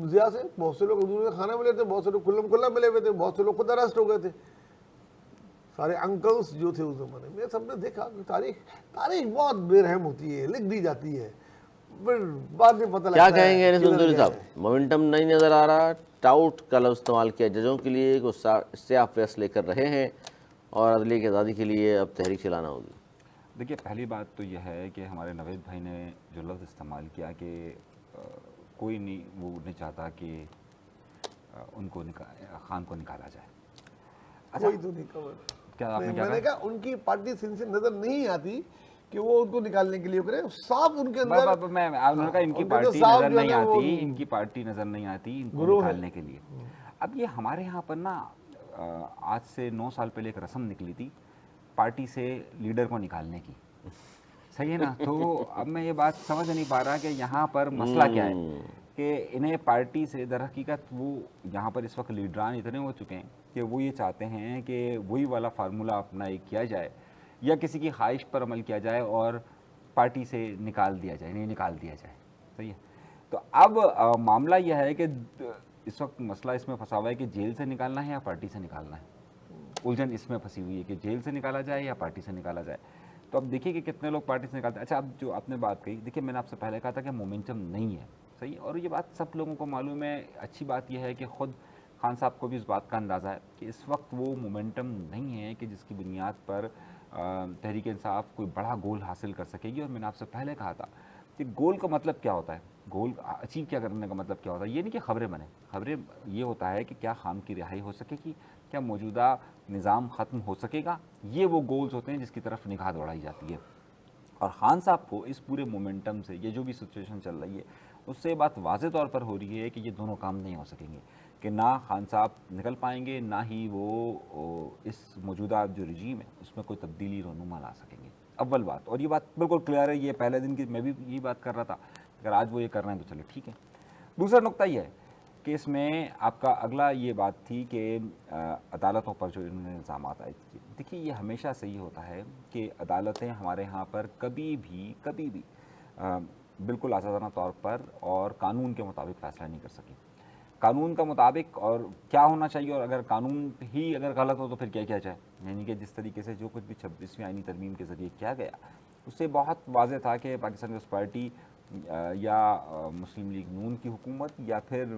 ضیاء سے، بہت سے لوگ حضور کا کھانا ملے تھے، بہت سے لوگ کھلم کھلا ملے ہوئے تھے، بہت سے لوگ خود اریسٹ ہو گئے تھے. سارے انکلس جو تھے اس زمانے میں سب نے دیکھا کہ تاریخ بہت بے رحم ہوتی ہے، لکھ دی جاتی ہے، پھر بعد میں پتہ لگتا ہے. کیا کہیں گے انیس منظوری صاحب؟ مومنٹم نہیں نظر آ رہا، ٹاؤٹ کا لفظ استعمال کیا ججوں کے لیے کہ اس سے آپ فیصلے کر رہے ہیں اور عدلیہ کی آزادی کے لیے اب تحریک چلانا ہوگی. دیکھیے پہلی بات تو یہ ہے کہ ہمارے نوید بھائی نے جو لفظ استعمال کیا کہ کوئی نہیں، وہ نہیں چاہتا کہ ان کو خان کو نکالا جائے. کوئی تو نہیں خبر. کیا آپ نے میں نے کہا ان کی پارٹی سے نظر نہیں آتی کہ وہ ان کو نکالنے کے لیے کرے. صاف ان کے اندر انہوں نے کہا ان کی پارٹی نظر نہیں آتی، ان کی پارٹی نظر نہیں آتی ان کو نکالنے کے لیے. اب یہ ہمارے یہاں پر نا آج سے 9 سال پہلے ایک رسم نکلی تھی پارٹی سے لیڈر کو نکالنے کی، صحیح ہے نا. تو اب میں یہ بات سمجھ نہیں پا رہا کہ یہاں پر مسئلہ کیا ہے کہ انہیں پارٹی سے در حقیقت وہ یہاں پر اس وقت لیڈران اتنے ہو چکے ہیں کہ وہ یہ چاہتے ہیں کہ وہی والا فارمولہ اپنا کیا جائے یا کسی کی خواہش پر عمل کیا جائے اور پارٹی سے نکال دیا جائے، نہیں نکال دیا جائے، صحیح ہے. تو اب معاملہ یہ ہے کہ اس وقت مسئلہ اس میں پھنسا ہوا ہے کہ جیل سے نکالنا ہے یا پارٹی سے نکالنا ہے. الجھن اس میں پھنسی ہوئی ہے کہ جیل سے نکالا جائے یا پارٹی سے نکالا جائے. تو اب دیکھیے کہ کتنے لوگ پارٹی سے نکالتے ہیں. اچھا اب جو آپ نے بات کہی، دیکھیے میں نے آپ سے پہلے کہا تھا کہ مومنٹم نہیں ہے، صحیح، اور یہ بات سب لوگوں کو معلوم ہے. اچھی بات یہ ہے کہ خود خان صاحب کو بھی اس بات کا اندازہ ہے کہ اس وقت وہ مومنٹم نہیں ہے کہ جس کی بنیاد پر تحریک انصاف کوئی بڑا گول حاصل کر سکے گی. اور میں نے آپ سے پہلے کہا تھا کہ گول کا مطلب کیا ہوتا ہے، گول اچیو کیا کرنے کا مطلب کیا ہوتا ہے. یہ نہیں کہ خبریں بنیں، خبریں یہ ہوتا ہے کہ کیا خان کی رہائی ہو سکے گی، کیا موجودہ نظام ختم ہو سکے گا. یہ وہ گولز ہوتے ہیں جس کی طرف نگاہ دوڑائی جاتی ہے. اور خان صاحب کو اس پورے مومنٹم سے یہ جو بھی سچویشن چل رہی ہے اس سے بات واضح طور پر ہو رہی ہے کہ یہ دونوں کام نہیں ہو سکیں گے، کہ نہ خان صاحب نکل پائیں گے نہ ہی وہ اس موجودہ جو رجیم ہے اس میں کوئی تبدیلی رونما لا سکیں گے. اول بات، اور یہ بات بالکل کلیئر ہے، یہ پہلے دن کی میں بھی یہی بات کر رہا تھا. اگر آج وہ یہ کر رہے ہیں تو چلے ٹھیک ہے. دوسرا نقطہ یہ ہے کہ اس میں آپ کا اگلا یہ بات تھی کہ عدالتوں پر جو انہوں نے الزامات عائد کیے. دیکھیے یہ ہمیشہ سے یہ ہوتا ہے کہ عدالتیں ہمارے ہاں پر کبھی بھی بالکل آزادانہ طور پر اور قانون کے مطابق فیصلہ نہیں کر سکیں. قانون کا مطابق اور کیا ہونا چاہیے، اور اگر قانون ہی اگر غلط ہو تو پھر کیا کیا جائے. یعنی کہ جس طریقے سے جو کچھ بھی 26ویں آئینی ترمیم کے ذریعے کیا گیا اس سے بہت واضح تھا کہ پاکستان پیپلز پارٹی یا مسلم لیگ نون کی حکومت یا پھر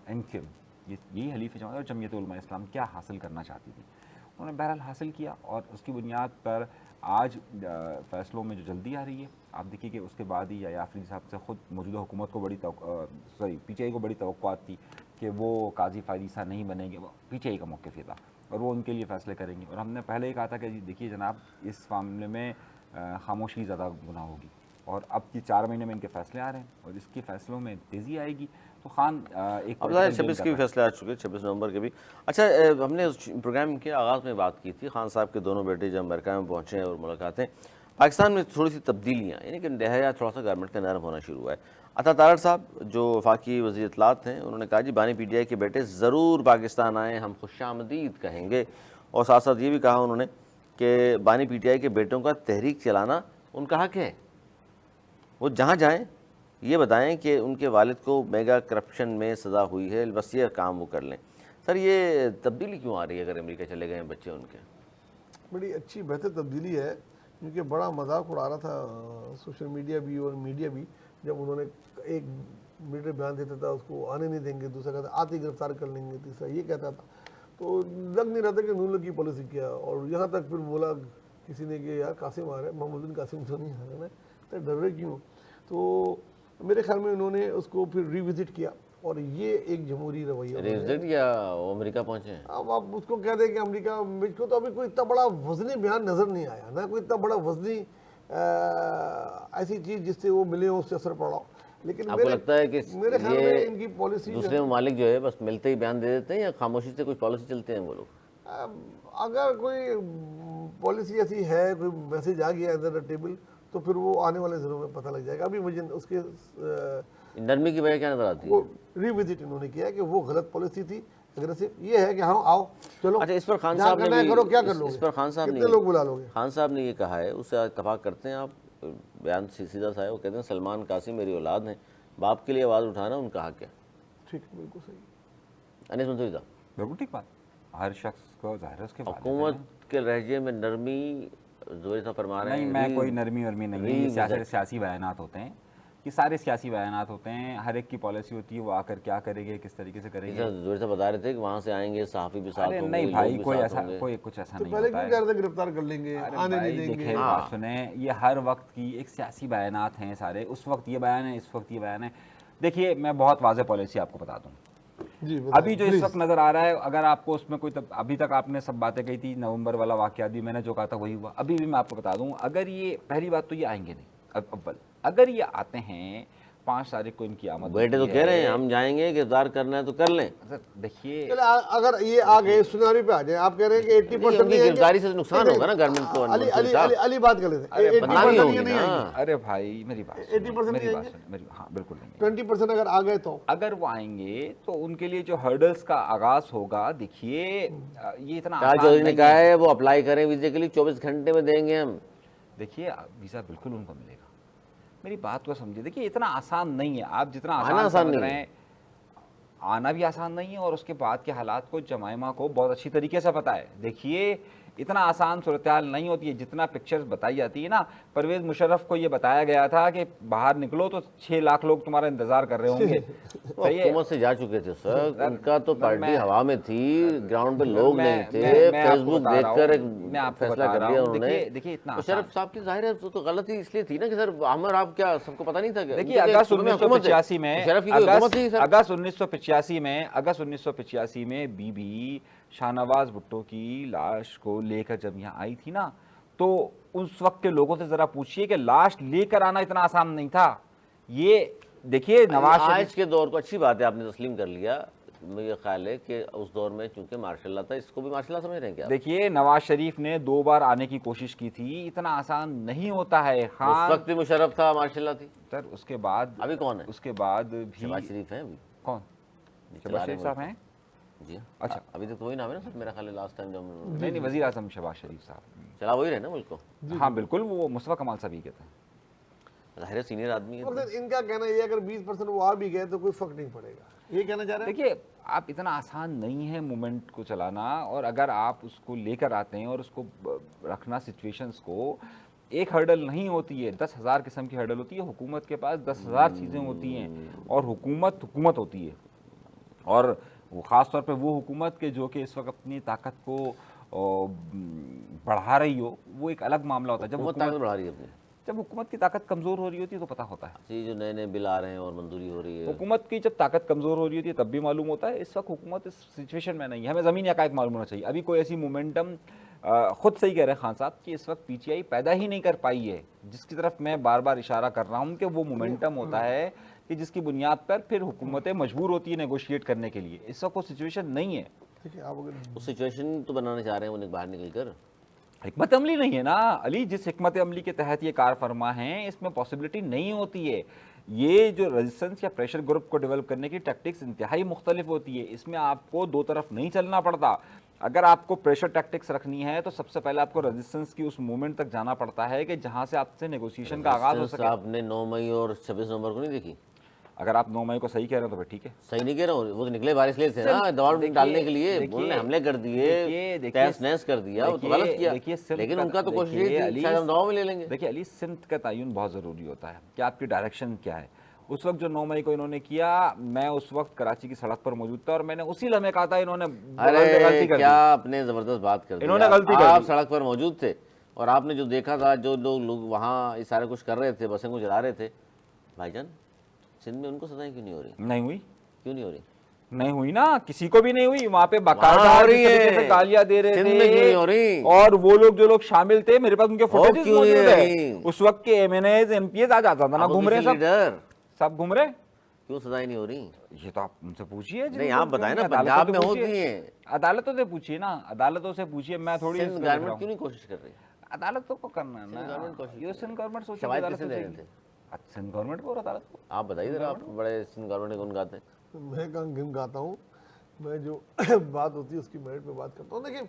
این کیو ایم، یہی حلیف جماعت اور جمعیت علماء اسلام کیا حاصل کرنا چاہتی تھی. انہوں نے بہرحال حاصل کیا، اور اس کی بنیاد پر آج فیصلوں میں جو جلدی آ رہی ہے، آپ دیکھیے کہ اس کے بعد ہی یا آفریدی صاحب سے خود موجودہ حکومت کو بڑی پی ٹی آئی کو بڑی توقعات تھی کہ وہ قاضی فائریسا نہیں بنیں گے. وہ پی ٹی آئی کا موقف یہ تھا اور وہ ان کے لیے فیصلے کریں گے. اور ہم نے پہلے ہی کہا تھا کہ جی دیکھیے جناب، اس معاملے میں خاموشی زیادہ گناہ ہوگی، اور اب یہ 4 مہینے میں ان کے فیصلے آ رہے ہیں اور اس کے فیصلوں میں تیزی آئے گی. تو خان ایک اب ظاہر 26 کے بھی فیصلے آ چکے، 26 نومبر کے بھی. اچھا، ہم نے اس پروگرام کے آغاز میں بات کی تھی، خان صاحب کے دونوں بیٹے جب امریکہ میں پہنچے اور ملاقاتیں، پاکستان میں تھوڑی سی تبدیلیاں، یعنی کہ لہجہ تھوڑا سا گورنمنٹ کا نرم ہونا شروع ہوا ہے. عطا تارڑ صاحب جو وفاقی وزیر اطلاعات ہیں، انہوں نے کہا جی بانی پی ٹی آئی کے بیٹے ضرور پاکستان آئیں، ہم خوش آمدید کہیں گے. اور ساتھ ساتھ یہ بھی کہا انہوں نے کہ بانی پی ٹی آئی کے بیٹوں کا تحریک چلانا ان کا حق ہے، وہ جہاں جائیں یہ بتائیں کہ ان کے والد کو میگا کرپشن میں سزا ہوئی ہے، بس یہ کام وہ کر لیں. سر یہ تبدیلی کیوں آ رہی ہے اگر امریکہ چلے گئے ہیں بچے ان کے؟ بڑی اچھی بہتر تبدیلی ہے، کیونکہ بڑا مذاق اڑا رہا تھا سوشل میڈیا بھی اور میڈیا بھی، جب انہوں نے ایک میڈیا بیان دیتا تھا اس کو آنے نہیں دیں گے، دوسرا کہتا آتے گرفتار کر لیں گے، تیسرا یہ کہتا تھا. تو لگ نہیں رہا تھا کہ نون لیگ کی پالیسی کیا. اور یہاں تک پھر بولا کسی نے کہ یار قاسم آ رہا ہے، محمد بن قاسم تو نہیں آ رہا ہے، تو ڈر رہے کیوں. تو میرے خیال میں انہوں نے اس کو پھر ریوزٹ کیا، اور یہ ایک جمہوری رویہ. ریزٹ یا وہ امریکہ پہنچے ہیں؟ اب آپ اس کو کہہ دیں کہ امریکہ، مجھ کو تو ابھی کوئی اتنا بڑا وزنی بیان نظر نہیں آیا، نہ کوئی اتنا بڑا وزنی ایسی چیز جس سے وہ ملے ہو، اس سے اثر پڑا ہو. لیکن آپ کو لگتا ہے کہ میرے خیال میں یہ ان کی پالیسی دوسرے ممالک جو ہے بس ملتے ہی بیان دے دیتے ہیں یا خاموشی سے کچھ پالیسی چلتے ہیں وہ لوگ؟ اگر کوئی پالیسی ایسی ہے، کوئی میسج آ گیا ادھر ٹیبل، تو پھر وہ آنے والے دنوں میں پتہ لگ جائے گا. ابھی مجھے اس کے نرمی کی وجہ کیا نظر آتی ہے؟ وہ ریوزٹ انہوں نے کیا کہ وہ غلط پالیسی تھی، اگریسو. یہ ہے کہ ہاں آؤ چلو، اچھا، اس پر خان جہاں صاحب کرنا ہے نے کرو، کیا کر بھی لو اس گے، پر خان صاحب کتنے لوگ بلا لو گے. خان صاحب نے یہ کہا ہے، اس سے اتفاق کرتے ہیں آپ؟ بیان سیدھا سا ہے، وہ کہتے ہیں سلمان قاسم میری اولاد ہیں، باپ کے لیے آواز اٹھانا ان کا حق ہے. ٹھیک، بالکل صحیح. انیس منصوری صاحب، بالکل ٹھیک بات. ہر شخص کو ظاہر ہے اس کے والد ہیں. حکومت کے لہجے میں نرمی زوری صاحب فرما رہے نہیں، ہیں. میں کوئی نرمی ورمی نہیں ہے، یہ سیاسی بیانات ہوتے ہیں، یہ سارے سیاسی بیانات ہوتے ہیں. ہر ایک کی پالیسی ہوتی ہے، وہ آ کر کیا کرے گے، کس طریقے سے کریں گے. زوری صاحب بتا رہے تھے کہ وہاں سے آئیں گے صحافی بھی ساتھ ارے ہوں گے، نہیں لوگ بھائی، بھی کوئی ساتھ ایسا ہوں گے. کوئی کچھ ایسا تو نہیں پہلے ہوتا کیوں ہے. کہہ رہے تھے گرفتار کر لیں گے، ارے آنے بھائی نہیں دیں دیکھیں، گے. بات سنیں، یہ ہر وقت کی ایک سیاسی بیانات ہیں سارے. اس وقت یہ بیان ہے، اس وقت یہ بیان ہے. دیکھیے میں بہت واضح پالیسی آپ کو بتا دوں. جی ابھی جو اس وقت نظر آ رہا ہے، اگر آپ کو اس میں کوئی ابھی تک آپ نے سب باتیں کہی تھی، نومبر والا واقعہ بھی میں نے جو کہا تھا وہی ہوا. ابھی بھی میں آپ کو بتا دوں، اگر یہ پہلی بات تو یہ آئیں گے نہیں. اول اگر یہ آتے ہیں 5 تاریخ کو ان کی آمد بیٹے تو کہہ رہے ہیں ہم جائیں گے، گرفتار کرنا ہے تو کر لیں. دیکھیے چلے اگر یہ آ گئے سناری پہ آ جائیں، آپ کہہ رہے ہیں کہ 80% ان کی گرفتاری سے نقصان ہوگا نا گورنمنٹ کو. علی بات کر لیتے ہیں، بدنامی 80% ہوگی یہ نہیں نا. آئیں گے. ارے بھائی میری بات 80% نہیں آئیں گے، ہاں بالکل نہیں. 20% اگر آ گئے تو اگر وہ آئیں گے تو ان کے لیے جو ہرڈلز کا آغاز ہوگا، دیکھیے یہ اتنا تاج آسان چودھری نے نہیں کہا ہے. ہے وہ اپلائی کریں ویزے کے لیے، 24 گھنٹے میں دیں گے ہم. دیکھیے ویزا بالکل ان کو ملے گا. میری بات کو سمجھیے. دیکھیے اتنا آسان نہیں ہے، آپ جتنا آنا آسان آسان سمجھ نہیں رہے ہے. ہیں، آنا بھی آسان نہیں ہے، اور اس کے بعد کے حالات کو جمائمہ کو بہت اچھی طریقے سے پتہ ہے. دیکھیے اتنا آسان صورتحال نہیں ہوتی ہے جتنا پکچرز بتائی جاتی ہے نا. پرویز مشرف کو یہ بتایا گیا تھا کہ باہر نکلو تو 6 لاکھ لوگ تمہارا انتظار کر رہے ہوں گے. وہ حکومت سے جا چکے تھے سر، ان کا تو پارٹی ہوا میں تھی، گراؤنڈ پہ لوگ نہیں تھے. فیس بک دیکھ کر ایک فیصلہ کر لیا انہوں نے. دیکھیے اتنا مشرف صاحب کی ظاہر ہے تو غلطی اس لیے تھی نا کہ سر ہمیں آپ کیا سب کو پتہ نہیں تھا. دیکھیے اگست 1985 میں مشرف کی حکومت تھی سر. اگست 1985 میں بی بی شاہ نواز بھٹو کی لاش کو لے کر جب یہاں آئی تھی نا، تو اس وقت کے لوگوں سے ذرا پوچھئے کہ لاش لے کر آنا اتنا آسان نہیں تھا. یہ دیکھیے نواز شریف آج کے دور کو اچھی بات ہے آپ نے تسلیم کر لیا. مجھے خیال ہے کہ اس دور میں چونکہ مارشاء اللہ تھا، اس کو بھی مارشاء اللہ سمجھ رہے ہیں کیا؟ دیکھیے نواز شریف نے 2 بار آنے کی کوشش کی تھی، اتنا آسان نہیں ہوتا ہے. اس خان وقت بھی مشرف تھا، مارشاء اللہ تھی. سر اس کے بعد ابھی کون ہے؟ اس کے بعد بھی شہباز شریف ہیں ابھی. کون؟ شہباز شریف صاحب ہیں. جی اچھا ابھی تک تو وہی نام ہے نا سر، میرا خیال ہے لاسٹ ٹائم جب نہیں وزیر اعظم شہباز شریف صاحب چلا وہی رہے نا ملک کو. ہاں بالکل، وہ مصطفیٰ کمال صاحب ہی کہتے ہیں. ظاہر سینئر آدمی ہے. ان کا کہنا یہ ہے اگر 20% وہ آ بھی گئے تو کوئی فرق نہیں پڑے گا. یہ کہنا چاہ رہے ہیں؟ دیکھیے آپ اتنا آسان نہیں ہے مومنٹ کو چلانا، اور اگر آپ اس کو لے کر آتے ہیں اور اس کو رکھنا سچویشنز کو، ایک ہرڈل نہیں ہوتی ہے، 10,000 قسم کی ہرڈل ہوتی ہے، حکومت کے پاس 10,000 چیزیں ہوتی ہیں، اور حکومت ہوتی ہے، اور خاص طور پہ وہ حکومت کے جو کہ اس وقت اپنی طاقت کو بڑھا رہی ہو، وہ ایک الگ معاملہ ہوتا ہے۔ حکومت طاقت بڑھا رہی ہے اپنی، جب حکومت کی طاقت کمزور ہو رہی ہوتی ہے تو پتہ ہوتا ہے، جو نئے نئے بل آ رہے ہیں اور منظوری ہو رہی ہے، حکومت کی جب طاقت کمزور ہو رہی ہوتی ہے تب بھی معلوم ہوتا ہے۔ اس وقت حکومت اس سچویشن میں نہیں ہے، ہمیں زمینی حقائق معلوم ہونا چاہیے۔ ابھی کوئی ایسی مومنٹم، خود صحیح کہہ رہے ہیں خان صاحب کہ اس وقت پی ٹی آئی پیدا ہی نہیں کر پائی ہے، جس کی طرف میں بار بار اشارہ کر رہا ہوں کہ وہ مومنٹم ہوتا ہے کہ جس کی بنیاد پر پھر حکومتیں مجبور ہوتی ہیں نیگوشیٹ کرنے کے لیے۔ اس وقت وہ سچویشن نہیں ہے، ٹھیک ہے، آپ اگر وہ سچویشن تو بنانا چاہ رہے ہیں وہ باہر نکل کر۔ حکمت عملی نہیں ہے نا علی، جس حکمت عملی کے تحت یہ کار فرما ہیں اس میں پاسبلٹی نہیں ہوتی ہے۔ یہ جو ریزسٹنس یا پریشر گروپ کو ڈیولپ کرنے کی ٹیکٹکس انتہائی مختلف ہوتی ہے، اس میں آپ کو دو طرف نہیں چلنا پڑتا۔ اگر آپ کو پریشر ٹیکٹکس رکھنی ہے تو سب سے پہلے آپ کو ریزسٹنس کی اس مومنٹ تک جانا پڑتا ہے کہ جہاں سے آپ سے نیگوسیشن کا آغاز ہو سکے۔ آپ نے 9 مئی اور 26 نومبر کو نہیں دیکھی؟ اگر آپ 9 مئی کو صحیح کہہ رہے ہیں تو پھر ٹھیک ہے، صحیح نہیں کہہ رہا ہوں، وہ تو نکلے بارش لیے تھے نا دباؤ ڈالنے کے لیے، انہوں نے حملے کر دیے، تیس نیس کر دیا، وہ تو غلط کیا، لیکن ان کا تو کوشش یہ تھی شاید ہم دباؤ میں لے لیں گے۔ دیکھیے علی، سمت کا تعین بہت ضروری ہوتا ہے کہ آپ کی ڈائریکشن کیا ہے۔ اس وقت جو 9 مئی کو انہوں نے کیا، میں اس وقت کراچی کی سڑک پر موجود تھا اور میں نے اسی لمحے کہا تھا انہوں نے غلطی ارے کر دی، کیا آپ نے زبردست بات کر دی، انہوں نے غلطی کر دی۔ آپ سڑک پر موجود تھے اور آپ نے جو دیکھا تھا، جو لوگ وہاں یہ سارے کچھ کر رہے تھے، بسیں کو چلا رہے تھے، بھائی جان سندھ میں ان کو سزائیں کیوں نہیں ہو رہی؟ نہیں ہوئی، کیوں نہیں ہو رہی؟ نہیں ہوئی نا، کسی کو بھی نہیں ہوئی، وہاں پہ وہاں باقاعدہ ہو رہی جس طریقے سے ہے، گالیاں دے رہے سندھ میں کیوں نہیں ہو تھے، رہی؟ اور وہ لوگ جو لوگ شامل تھے میرے پاس ان کے فوٹیجز کیوں نہیں موجود ہیں، رہی؟ اس وقت کے M N As M P As آج آزادانہ گھوم رہے ہیں، لیڈر سب گھوم رہے۔ کیوں سزائیں نہیں ہو رہی؟ یہ تو آپ ان سے پوچھیے، نہیں آپ بتائیں نا، پنجاب میں ہوتی ہیں، عدالتوں سے پوچھیے نا، عدالتوں سے پوچھیے، میں تھوڑی سندھ گورنمنٹ کیوں نہیں کوشش کر رہی؟ عدالتوں کو کرنا ہے نا، گورنمنٹ کوشش یہ سندھ گورنمنٹ سوچے شواہد کسے دے رہے تھے؟ سندھ گورنمنٹ کو اور عدالت کو۔ آپ بتائیے ذرا، آپ بڑے سندھ گورنمنٹ کے گن گاتے ہیں۔ میں کہاں گن گاتا ہوں، میں جو بات ہوتی ہے اس کی میرٹ پہ بات کرتا ہوں۔ دیکھیں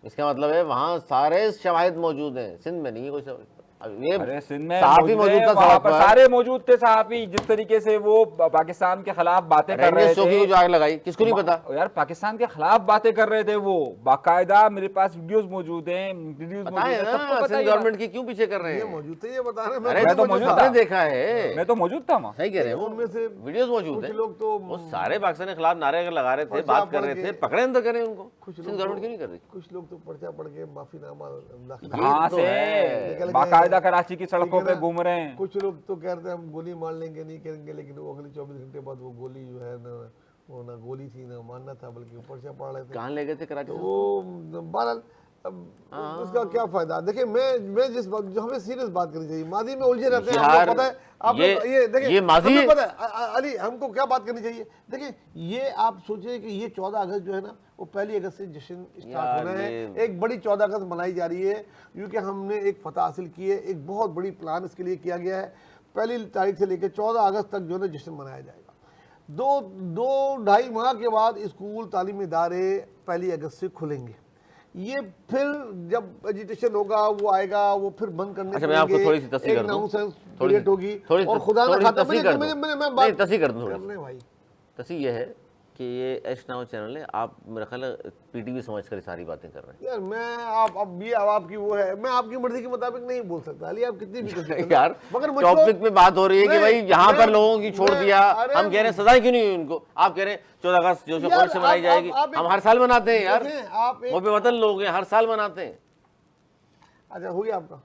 اس کا مطلب ہے وہاں سارے شواہد موجود ہیں، سندھ میں نہیں ہے کوئی شواہد۔ ارے سندھ میں صحافی موجود تھا وہاں سڑک پر، پر، سارے موجود تھے صحافی، جس طریقے سے وہ پاکستان کے خلاف باتیں کر رہے رینجر چوکی کو تھے، جو آگ لگائی کس کو نہیں پتا؟ یار پاکستان کے خلاف باتیں کر رہے تھے وہ، باقاعدہ میرے پاس ویڈیوز موجود ہیں، ویڈیوز موجود بتائیں ہیں، نا، سب کو پتہ سندھ ہی گورنمنٹ کی کیوں پیچھے کر رہے یہ ہیں؟ موجود تھے، یہ بتا رہے ہیں، ارے میں تو تو موجود سب تھا، نے دیکھا ہے، میں تو موجود تھا وہاں۔ صحیح کہہ رہے ہیں، ان میں سے ویڈیوز موجود کچھ ہیں، لوگ تو وہ سارے پاکستان کے خلاف نعرے لگا رہے تھے، بات کر رہے تھے، پکڑے اندر کریں ان کو، کچھ سندھ گورنمنٹ کیوں نہیں کر رہی؟ کچھ لوگ تو پرچہ پڑھ کے معافی نامہ داخل کہاں تو سے ہے، باقاعدہ کراچی کی سڑکوں پہ گھوم رہے ہیں۔ کچھ لوگ تو کہتے ہیں ہم گولی مار لیں گے، نہیں کریں گے، لیکن وہ اگلے 24 گھنٹے بعد وہ گولی جو ہے نا، وہ نہ گولی تھی نہ مارنا تھا، بلکہ وہ پرچہ پڑھ رہے تھے۔ کہاں لے گئے تھے کراچی تو سے؟ وہ بہرحال اب اس کا کیا فائدہ؟ دیکھیں میں جس بات، جو ہمیں سیریس بات کرنی چاہیے، ماضی میں الجھے رہتے ہیں، ہم کو پتہ ہے، آپ یہ دیکھیں، یہ ماضی ہمیں پتہ ہے علی، ہم کو کیا بات کرنی چاہیے؟ دیکھیں یہ آپ سوچیں کہ یہ 14 اگست جو ہے نا، وہ 1 اگست سے جشن اسٹارٹ ہونا ہے، ایک بڑی 14 اگست منائی جا رہی ہے، کیونکہ ہم نے ایک فتح حاصل کی ہے، ایک بہت بڑی پلان اس کے لیے کیا گیا ہے۔ 1 تاریخ سے لے کے 14 اگست تک جو ہے نا جشن منایا جائے گا۔ دو ڈھائی ماہ کے بعد اسکول، تعلیمی ادارے 1 اگست سے کھلیں گے۔ یہ پھر جب ایجیٹیشن ہوگا، وہ آئے گا، وہ پھر بند کرنے اچھا میں آپ کو تھوڑی سی تصحیح کر دوں، کریٹ ہوگی، اور خدا نہ خاطہ میں بات تصحیح کر دوں، کرنے بھائی، تصحیح یہ ہے کہ یہ ایش ناؤ چینل ہے، آپ میرا خیال ہے پی ٹی وی سمجھ کر ساری باتیں کر رہے ہیں یار میں اب یہ آپ کی وہ ہے، میں آپ کی مرضی کے مطابق نہیں بول سکتا علی، آپ کتنی بھی کوشش کرنا، یار مگر مجھ کو ٹاپک پہ بات ہو رہی ہے کہ بھائی یہاں پر لوگوں کی چھوڑ دیا، ارے ہم کہہ رہے ہیں سزائیں کیوں نہیں ہوئی ان کو، آپ کہہ رہے ہیں 14 اگست جو شکر سے منائی جائے گی، ہم ہر سال مناتے ہیں یار، وہ بے وطن لوگ ہیں، ہر سال مناتے ہیں۔ اچھا ہو گیا آپ کا،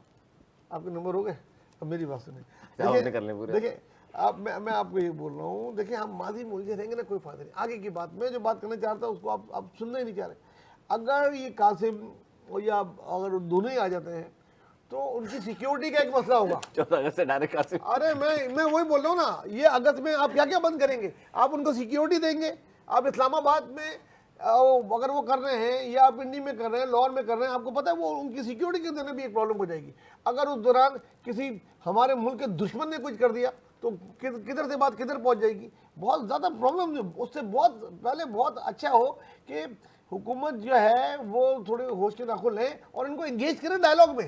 آپ کے نمبر ہو گئے، اب میری بات آپ نے کر لیں سنیں، پورے۔ دیکھیں میں آپ کو یہ بول رہا ہوں، دیکھیں ہم ماضی میں الجھے رہیں گے نا، کوئی فائدہ نہیں، آگے کی بات، میں جو بات کرنا چاہتا ہوں اس کو آپ سننا ہی نہیں چاہ رہے۔ اگر یہ قاسم یا اگر دونوں ہی آ جاتے ہیں تو ان کی سیکیورٹی کا ایک مسئلہ ہوگا۔ 14 اگست سے ڈائریکٹ قاسم، ارے میں وہی بول رہا ہوں نا، یہ اگست میں آپ کیا بند کریں گے؟ آپ ان کو سیکیورٹی دیں گے، آپ اسلام آباد میں اگر وہ کر رہے ہیں، یا آپ انڈی میں کر رہے ہیں، لاہور میں کر رہے ہیں، آپ کو پتہ ہے وہ ان کی سیکیورٹی کے دینے بھی ایک پرابلم ہو جائے گی۔ اگر اس دوران کسی ہمارے ملک کے دشمن نے کچھ کر دیا تو کدھر سے بات کدھر پہنچ جائے گی، بہت زیادہ پرابلم۔ اس سے بہت پہلے بہت اچھا ہو کہ حکومت جو ہے وہ تھوڑے ہوش کے ناخن لیں اور ان کو انگیج کریں ڈائلاگ میں۔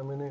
MNA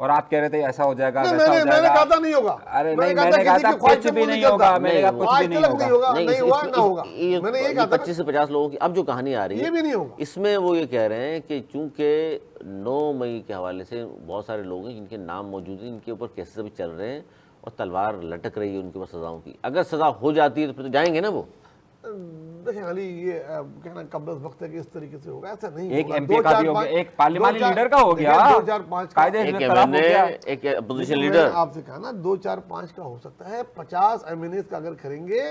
اور آپ کہہ رہے تھے ایسا ہو جائے گا نہیں، ویسا ہو میں نے جائے کہا گا. تھا نہیں ہوگا. ارے میں نے نہیں، کہا میں تھا نے کہا کسی تھا کی خواہش کچھ سے بھی وہ نہیں نہیں ہوگا, چلتا. میں نے کہا کچھ آج بھی نہیں تلک ہوگا. نہیں ہوگا, نہیں نہیں ہوا نہ ہوگا. میں نے یہ کہا تھا 25 سے 50 لوگوں کی اب جو کہانی آ رہی ہے یہ بھی نہیں ہوگا. اس میں وہ یہ کہہ رہے ہیں کہ چونکہ 9 مئی کے حوالے سے بہت سارے لوگ ہیں جن کے نام موجود ہیں, ان کے اوپر کیسز بھی چل رہے ہیں اور تلوار لٹک رہی ہے ان کے اوپر سزاؤں کی. اگر سزا ہو جاتی ہے تو پھر تو جائیں گے نا وہ. دیکھیں علی, یہ کہنا قبل از وقت ہے کہ اس طریقے سے ہوگا, ایسا نہیں ایک ہوگا. ایم پی کا بھی ہو گیا, ایک پارلیمانی لیڈر کا ہو گیا, 2005 کا قائد ایک حزب اختلاف ہو گیا. ایک اپوزیشن میں نے لیڈر. آپ سے کہا نا 2-4-5 کا ہو سکتا ہے, 50 MNAs کا اگر کریں گے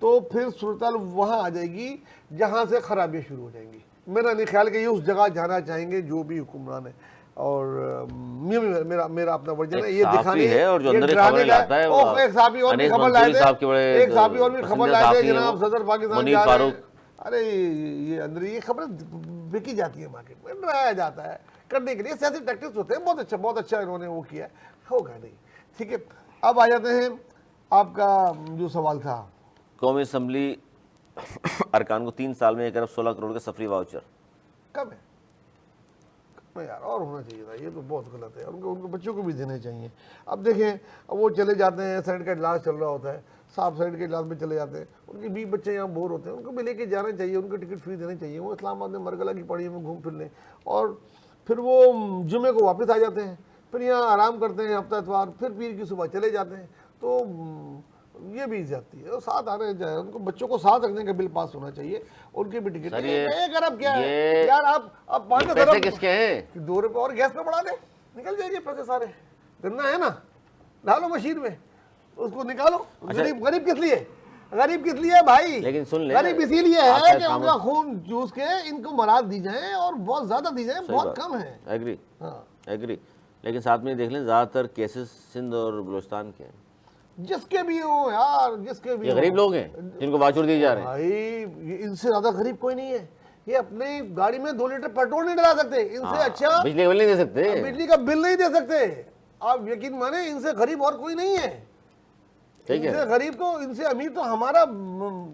تو پھر صورتحال وہاں آ جائے گی جہاں سے خرابیاں شروع ہو جائیں گی. میرا نہیں خیال کہ یہ اس جگہ جانا چاہیں گے جو بھی حکمران ہے. اور میرا اپنا ورژن ہے یہ دکھانے, ہے اور جو یہ اندر ڈرانے خبریں کا. لاتا ہے وہ ایک صحافی اور بھی انیس خبر لائے منصوری صاحب کے تھے, بڑے ایک صحافی اور بھی خبر پسندیدہ لائے تھے, صحافی ہیں جناب وہ, صدر پاکستان منیر جا رہے ہیں. فاروق. ارے یہ اندر یہ خبریں بکی جاتی ہیں مارکیٹ میں, ڈرایا جاتا ہے کرنے کے لیے, سیاسی ٹیکٹکس ہوتے ہیں. بہت اچھا انہوں نے وہ کیا, ہوگا نہیں. ٹھیک ہے, اب آ جاتے ہیں آپ کا جو سوال تھا. قومی اسمبلی ارکان کو 3 سال میں 1 ارب 16 کروڑ کا سفری واؤچر. کب ہے یار, اور ہونا چاہیے تھا. یہ تو بہت غلط ہے, ان کو بچوں کو بھی دینے چاہیے. اب دیکھیں, اب وہ چلے جاتے ہیں, سینٹ کا اجلاس چل رہا ہوتا ہے, صاحب سینٹ کے اجلاس میں چلے جاتے ہیں, ان کے 20 بچے یہاں بور ہوتے ہیں, ان کو بھی لے کے جانا چاہیے, ان کو ٹکٹ فری دینا چاہیے. وہ اسلام آباد میں مرگلہ کی پڑی میں گھوم پھر لیں, اور پھر وہ جمعے کو واپس آ جاتے ہیں, پھر یہاں آرام کرتے ہیں ہفتہ اتوار, پھر پیر کی صبح چلے جاتے ہیں. تو یہ بھی زیادتی ہے. ساتھ آنے جائے, ان کو بچوں کو ساتھ رکھنے کا بل پاس ہونا چاہیے, ان کی بھی ٹکٹ. 1 ارب کیا ہے یار, آپ 5 پیسے کس کے ہیں؟ 2 روپے اور گیس پہ بڑھا دیں, نکل جائیے پیسے سارے. گنا ہے نا, ڈالو مشین میں, اس کو نکالو. غریب کس لیے, غریب کس لیے بھائی؟ لیکن سن لیں, غریب اسی لیے ہے کہ ان کا خون چوس کے ان کو مراد دی جائیں, اور بہت زیادہ دی جائیں, بہت کم ہے. Agree agree. لیکن ساتھ میں دیکھ لیں زیادہ تر کیسز سندھ اور بلوچستان کے ہیں. جس کے بھی ہو یار, جس کے بھی یہ غریب لوگ ہیں جن کو واچر دیے جا رہے ہیں. بھائی ان سے زیادہ غریب کوئی نہیں ہے. یہ اپنی گاڑی میں 2 لیٹر پیٹرول نہیں ڈلا سکتے, ان سے اچھا بجلی کا بل نہیں دے سکتے, بجلی کا بل نہیں دے سکتے. آپ یقین مانیں, ان سے غریب اور کوئی نہیں ہے. ان سے غریب تو, ان سے امیر تو ہمارا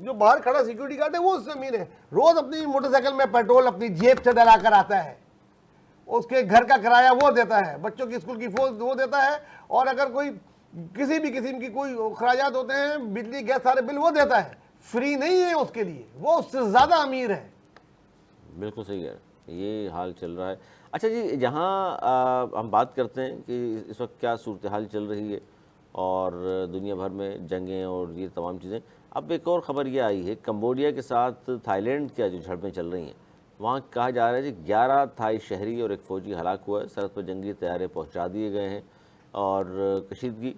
جو باہر کھڑا سیکیورٹی گارڈ ہے وہ اس سے امیر ہے. روز اپنی موٹر سائیکل میں پیٹرول اپنی جیب سے ڈلا کر آتا ہے, اس کے گھر کا کرایہ وہ دیتا ہے, بچوں کی اسکول کی فیس وہ دیتا ہے, اور اگر کوئی کسی بھی قسم کی کوئی اخراجات ہوتے ہیں, بجلی گیس سارے بل وہ دیتا ہے. فری نہیں ہے اس کے لیے, وہ اس سے زیادہ امیر ہے. بالکل صحیح ہے, یہ حال چل رہا ہے. اچھا جی, جہاں ہم بات کرتے ہیں کہ اس وقت کیا صورتحال چل رہی ہے اور دنیا بھر میں جنگیں اور یہ تمام چیزیں, اب ایک اور خبر یہ آئی ہے کمبوڈیا کے ساتھ تھائی لینڈ کیا جو جھڑپیں چل رہی ہیں, وہاں کہا جا رہا ہے کہ 11 تھائی شہری اور 1 فوجی ہلاک ہوا ہے. سرحد پر جنگی طیارے پہنچا دیے گئے ہیں, اور کشیدگی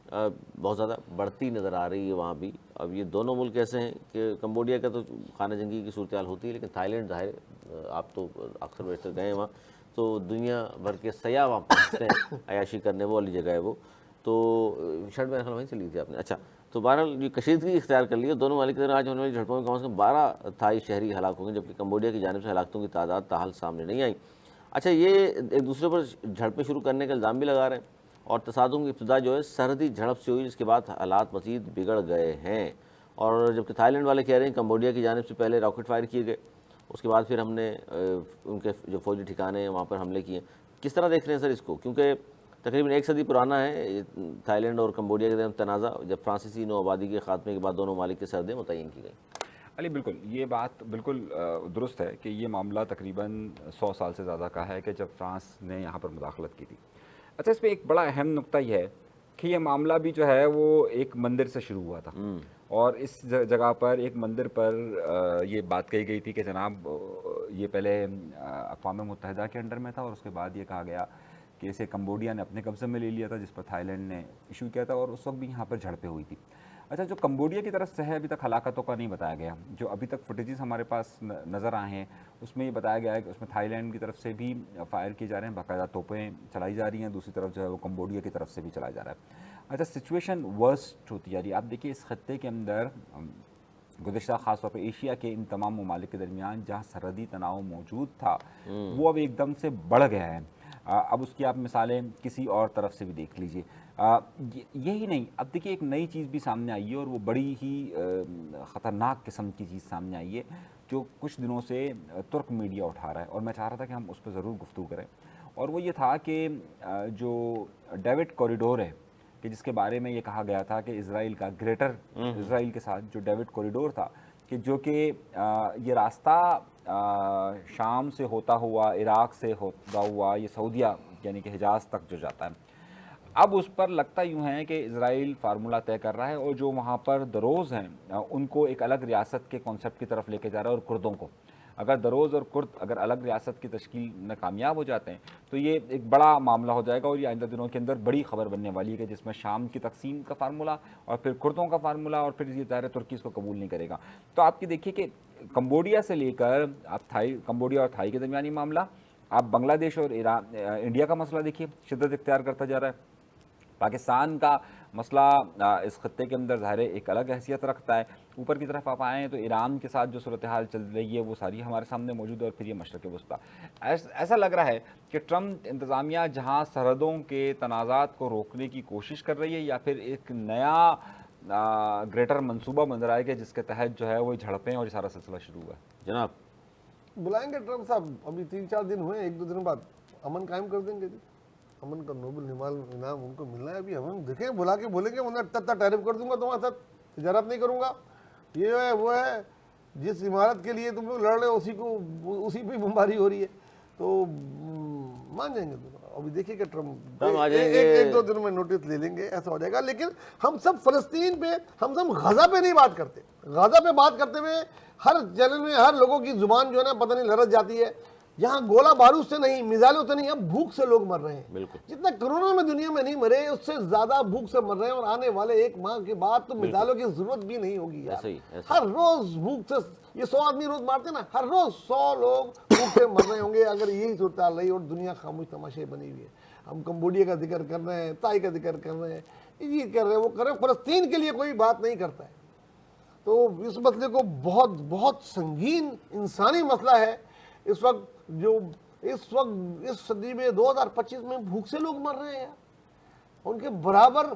بہت زیادہ بڑھتی نظر آ رہی ہے وہاں بھی. اب یہ دونوں ملک ایسے ہیں کہ کمبوڈیا کا تو خانہ جنگی کی صورتحال ہوتی ہے, لیکن تھائی لینڈ ظاہر, آپ تو اکثر بیشتر گئے ہیں وہاں, تو دنیا بھر کے سیاح وہاں پہنچتے ہیں, عیاشی کرنے وہ والی جگہ ہے وہ. تو شرٹ میں وہیں سے لی تھی آپ نے. اچھا, تو بہرحال یہ کشیدگی اختیار کر لی ہے دونوں ممالک کے درمیان. آج ہونے والی جھڑپوں میں کم از کم 12 تھائی شہری ہلاک ہوں گے, جبکہ کمبوڈیا کی جانب سے ہلاکتوں کی تعداد تاحال سامنے نہیں آئی. اچھا, یہ ایک دوسرے پر جھڑپیں شروع کرنے کا الزام بھی لگا رہے ہیں, اور تصادم کی ابتدا جو ہے سرحدی جھڑپ سے ہوئی, جس کے بعد حالات مزید بگڑ گئے ہیں. اور جبکہ تھائی لینڈ والے کہہ رہے ہیں کمبوڈیا کی جانب سے پہلے راکٹ فائر کیے گئے, اس کے بعد پھر ہم نے ان کے جو فوجی ٹھکانے ہیں وہاں پر حملے کیے. کس طرح دیکھ رہے ہیں سر اس کو, کیونکہ تقریباً 1 صدی پرانا ہے تھائی لینڈ اور کمبوڈیا کے درمیان تنازع, جب فرانسیسی نو آبادی کے خاتمے کے بعد دونوں ممالک کی سرحدیں متعین کی گئیں. علی بالکل, یہ بات بالکل درست ہے کہ یہ معاملہ تقریباً 100 سال سے زیادہ کا ہے کہ جب فرانس نے یہاں پر مداخلت کی تھی. اچھا, اس پہ ایک بڑا اہم نقطہ یہ ہے کہ یہ معاملہ بھی جو ہے وہ ایک مندر سے شروع ہوا تھا, اور اس جگہ پر ایک مندر پر یہ بات کہی گئی تھی کہ جناب یہ پہلے اقوام متحدہ کے انڈر میں تھا, اور اس کے بعد یہ کہا گیا کہ اسے کمبوڈیا نے اپنے قبضے میں لے لیا تھا, جس پر تھائی لینڈ نے ایشو کیا تھا, اور اس وقت بھی یہاں پر جھڑپیں ہوئی تھی. اچھا, جو کمبوڈیا کی طرف سے ہے ابھی تک ہلاکتوں کا نہیں بتایا گیا. جو ابھی تک فوٹیجز ہمارے پاس نظر آئے ہیں اس میں یہ بتایا گیا ہے کہ اس میں تھائی لینڈ کی طرف سے بھی فائر کیے جا رہے ہیں, باقاعدہ توپیں چلائی جا رہی ہیں, دوسری طرف جو ہے وہ کمبوڈیا کی طرف سے بھی چلایا جا رہا ہے. اچھا, سچویشن ورسٹ ہوتی جا رہی ہے. آپ دیکھیے اس خطے کے اندر گزشتہ خاص طور پہ ایشیا کے ان تمام ممالک کے درمیان جہاں سرحدی تناؤ موجود تھا وہ اب ایک دم سے بڑھ گیا ہے. اب اس کی آپ مثالیں کسی اور طرف سے بھی دیکھ لیجئے. یہی نہیں, اب دیکھیے ایک نئی چیز بھی سامنے آئی ہے, اور وہ بڑی ہی خطرناک قسم کی چیز سامنے آئی ہے جو کچھ دنوں سے ترک میڈیا اٹھا رہا ہے, اور میں چاہ رہا تھا کہ ہم اس پہ ضرور گفتگو کریں. اور وہ یہ تھا کہ جو ڈیوڈ کوریڈور ہے کہ جس کے بارے میں یہ کہا گیا تھا کہ اسرائیل کا گریٹر اسرائیل کے ساتھ جو ڈیوڈ کوریڈور تھا کہ جو کہ یہ راستہ شام سے ہوتا ہوا عراق سے ہوتا ہوا یہ سعودیہ یعنی کہ حجاز تک جو جاتا ہے، اب اس پر لگتا یوں ہے کہ اسرائیل فارمولہ طے کر رہا ہے اور جو وہاں پر دروز ہیں ان کو ایک الگ ریاست کے کانسیپٹ کی طرف لے کے جا رہا ہے، اور کردوں کو اگر دروز اور کرد اگر الگ ریاست کی تشکیل میں کامیاب ہو جاتے ہیں تو یہ ایک بڑا معاملہ ہو جائے گا، اور یہ آئندہ دنوں کے اندر بڑی خبر بننے والی ہے کہ جس میں شام کی تقسیم کا فارمولہ اور پھر کردوں کا فارمولہ، اور پھر یہ ظاہر ترکی اس کو قبول نہیں کرے گا۔ تو آپ کی دیکھیے کہ کمبوڈیا سے لے کر آپ کمبوڈیا اور تھائی کے درمیانی معاملہ، آپ بنگلہ دیش اور انڈیا کا مسئلہ دیکھیے شدت اختیار کرتا جا رہا ہے۔ پاکستان کا مسئلہ اس خطے کے اندر ظاہر ایک الگ حیثیت رکھتا ہے۔ اوپر کی طرف آپ آئیں تو ایران کے ساتھ جو صورتحال چل رہی ہے وہ ساری ہمارے سامنے موجود ہے، اور پھر یہ مشرق وسطیٰ۔ ایسا لگ رہا ہے کہ ٹرمپ انتظامیہ جہاں سرحدوں کے تنازعات کو روکنے کی کوشش کر رہی ہے، یا پھر ایک نیا گریٹر منصوبہ بن رہا ہے کہ جس کے تحت جو ہے وہ جھڑپیں اور یہ سارا سلسلہ شروع ہوا ہے۔ جناب بلائیں گے ٹرمپ صاحب، ابھی 3-4 دن ہوئے، 1-2 دن بعد امن قائم کر دیں گے جی، امن کا نوبل انعام ان کو ملنا ہے۔ ابھی ہم دیکھیں بلا کے بولیں گے ورنہ ٹتا ٹیرف کر دوں گا تمہارے ساتھ، تجارت نہیں کروں گا، یہ ہے وہ ہے، جس عمارت کے لیے تم لوگ لڑ رہے ہو اسی پہ بمباری ہو رہی ہے، تو مان جائیں گے دونوں۔ ابھی دیکھیے کہ ٹرمپ ایک دو دن میں نوٹس لے لیں گے، ایسا ہو جائے گا۔ لیکن ہم سب فلسطین پہ، ہم سب غزہ پہ نہیں بات کرتے۔ غزہ پہ بات کرتے ہوئے ہر چینل میں ہر لوگوں کی زبان جو ہے نا پتہ نہیں لرز جاتی ہے۔ یہاں گولہ بارود سے نہیں، میزائلوں سے نہیں، اب بھوک سے لوگ مر رہے ہیں۔ بالکل جتنا کرونا میں دنیا میں نہیں مرے اس سے زیادہ بھوک سے مر رہے ہیں، اور آنے والے 1 ماہ کے بعد تو میزائلوں کی ضرورت بھی نہیں ہوگی یار۔ ہر روز بھوک سے یہ 100 آدمی روز مارتے نا، ہر روز 100 لوگ بھوک سے مر رہے ہوں گے اگر یہی صورتحال رہی، اور دنیا خاموش تماشے بنی ہوئی ہے۔ ہم کمبوڈیا کا ذکر کر رہے ہیں، تائی کا ذکر کر رہے ہیں، یہ کر رہے ہیں وہ کر رہے ہیں، فلسطین کے لیے کوئی بات نہیں کرتا ہے۔ تو اس مسئلے کو بہت سنگین انسانی مسئلہ ہے اس وقت، جو اس صدی میں 2025 میں بھوک سے لوگ مر رہے ہیں۔ ان کے برابر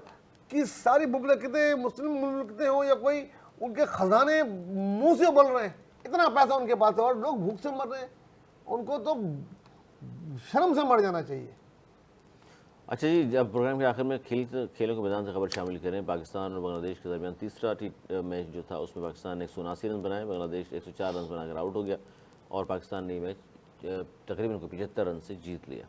کی ساری مملکتیں، مسلم مملکتیں ہوں یا کوئی، ان کے خزانے منہ سے بول رہے ہیں، اتنا پیسہ ان کے پاس ہے اور لوگ بھوک سے مر رہے ہیں۔ ان کو تو شرم سے مر جانا چاہیے۔ اچھا جی، جب پروگرام کے آخر میں کھیلوں کے میدان سے خبر شامل کریں، پاکستان اور بنگلہ دیش کے درمیان تیسرا میچ جو تھا اس میں پاکستان نے 179 رن بنائے، بنگلہ دیش 104 رن بنا کر آؤٹ ہو گیا، اور پاکستان نے یہ میچ تقریباً 75 رن سے جیت لیا۔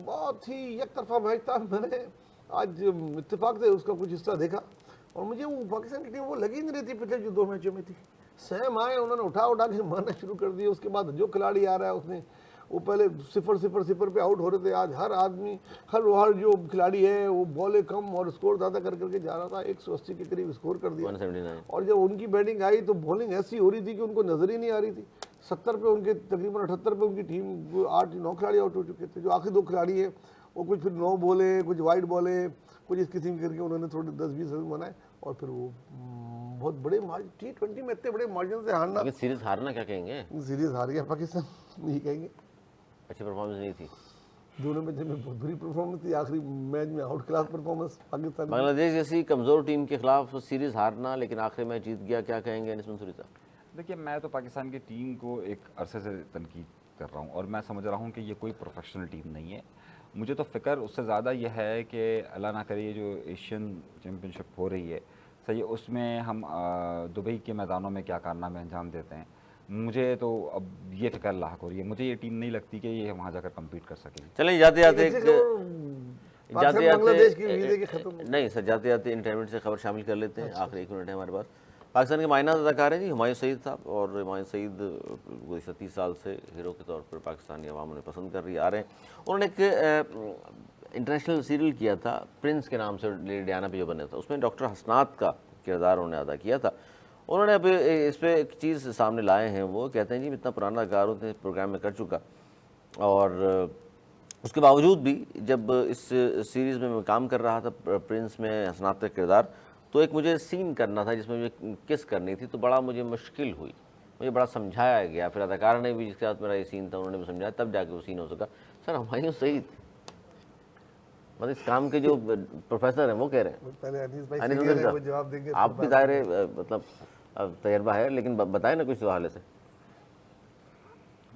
بہت ہی یک طرفہ میچ تھا۔ میں نے آج اتفاق سے اس کا کچھ حصہ دیکھا، اور مجھے وہ پاکستان کی ٹیم وہ لگی نہیں رہی تھی پچھلے جو 2 میچوں میں تھی۔ سیم آئے، انہوں نے اٹھا کے مارنا شروع کر دیا۔ اس کے بعد جو کھلاڑی آ رہا ہے اس نے، وہ پہلے 0-0-0 پہ آؤٹ ہو رہے تھے، آج ہر آدمی ہر جو کھلاڑی ہے وہ بالیں کم اور اسکور زیادہ کر کے جا رہا تھا۔ 180 کے قریب اسکور کر دیا، 179۔ اور جب ان کی بیٹنگ آئی تو بولنگ ایسی ہو رہی تھی کہ ان کو نظر ہی نہیں آ رہی تھی۔ 70 پہ ان کے تقریباً 78 پہ ان کی ٹیم 8-9 کھلاڑی آؤٹ ہو چکے تھے۔ جو آخری 2 کھلاڑی ہیں وہ کچھ پھر 9 بولے، کچھ وائڈ بولے، کچھ اس قسم کر کے انہوں نے تھوڑے 10-20 رن بنائے، اور پھر وہ بہت بڑے T20 میں اتنے بڑے مارجن سے ہارنا۔ لیکن سیریز ہارنا کیا کہیں گے؟ سیریز ہار گیا پاکستان، نہیں کہیں گے، اچھی پرفارمنس نہیں تھی دونوں میچوں میں بہت بری پرفارمنس تھی، آخری میچ میں آؤٹ کلاس پرفارمنس پاکستان۔ بنگلہ دیش جیسی کمزور ٹیم کے خلاف سیریز ہارنا، لیکن آخری میچ جیت گیا، کیا کہیں گے انیس منصوری صاحب؟ دیکھیے، میں تو پاکستان کی ٹیم کو ایک عرصے سے تنقید کر رہا ہوں، اور میں سمجھ رہا ہوں کہ یہ کوئی پروفیشنل ٹیم نہیں ہے۔ مجھے تو فکر اس سے زیادہ یہ ہے کہ اللہ نہ کرے یہ جو ایشین چیمپئن شپ ہو رہی ہے صحیح، اس میں ہم دبئی کے میدانوں میں کیا کارنامے انجام دیتے ہیں۔ مجھے تو اب یہ فکر لاحق ہو رہی ہے، مجھے یہ ٹیم نہیں لگتی کہ یہ وہاں جا کر کمپیٹ کر سکے۔ چلیں جاتے جاتے انٹرنیٹ سے خبر شامل کر لیتے ہیں۔ آخری 1 منٹ ہے ہمارے پاس۔ پاکستان کے مائنہ اداکار ہیں جی ہمایوں سعید صاحب، اور ہمایوں سعید گزشتہ 30 سال سے ہیرو کے طور پر پاکستانی عوام انہیں پسند کر رہی آ رہے ہیں۔ انہوں نے ایک انٹرنیشنل سیریل کیا تھا پرنس کے نام سے، لیڈی ڈیانا پہ جو بنا تھا، اس میں ڈاکٹر حسنات کا کردار انہوں نے ادا کیا تھا۔ انہوں نے اب اس پہ ایک چیز سامنے لائے ہیں، وہ کہتے ہیں جی اتنا پرانا اداکار ہوتے پروگرام میں کر چکا، اور اس کے باوجود بھی جب اس سیریز میں کام کر رہا تھا پرنس میں حسنات کا کردار، تو ایک مجھے سین کرنا تھا جس میں مجھے کس کرنی تھی، تو بڑا مجھے مشکل ہوئی، مجھے بڑا سمجھایا گیا، پھر اداکار نے بھی جس کے ساتھ میرا یہ سین تھا انہوں نے بھی سمجھایا، تب جا کے وہ سین ہو سکا۔ سر ہمایوں سعید مطلب اس کام کے جو پروفیسر ہیں وہ کہہ رہے ہیں، آپ بھی ظاہر مطلب تجربہ ہے، لیکن بتائیں نا کچھ حوالے سے۔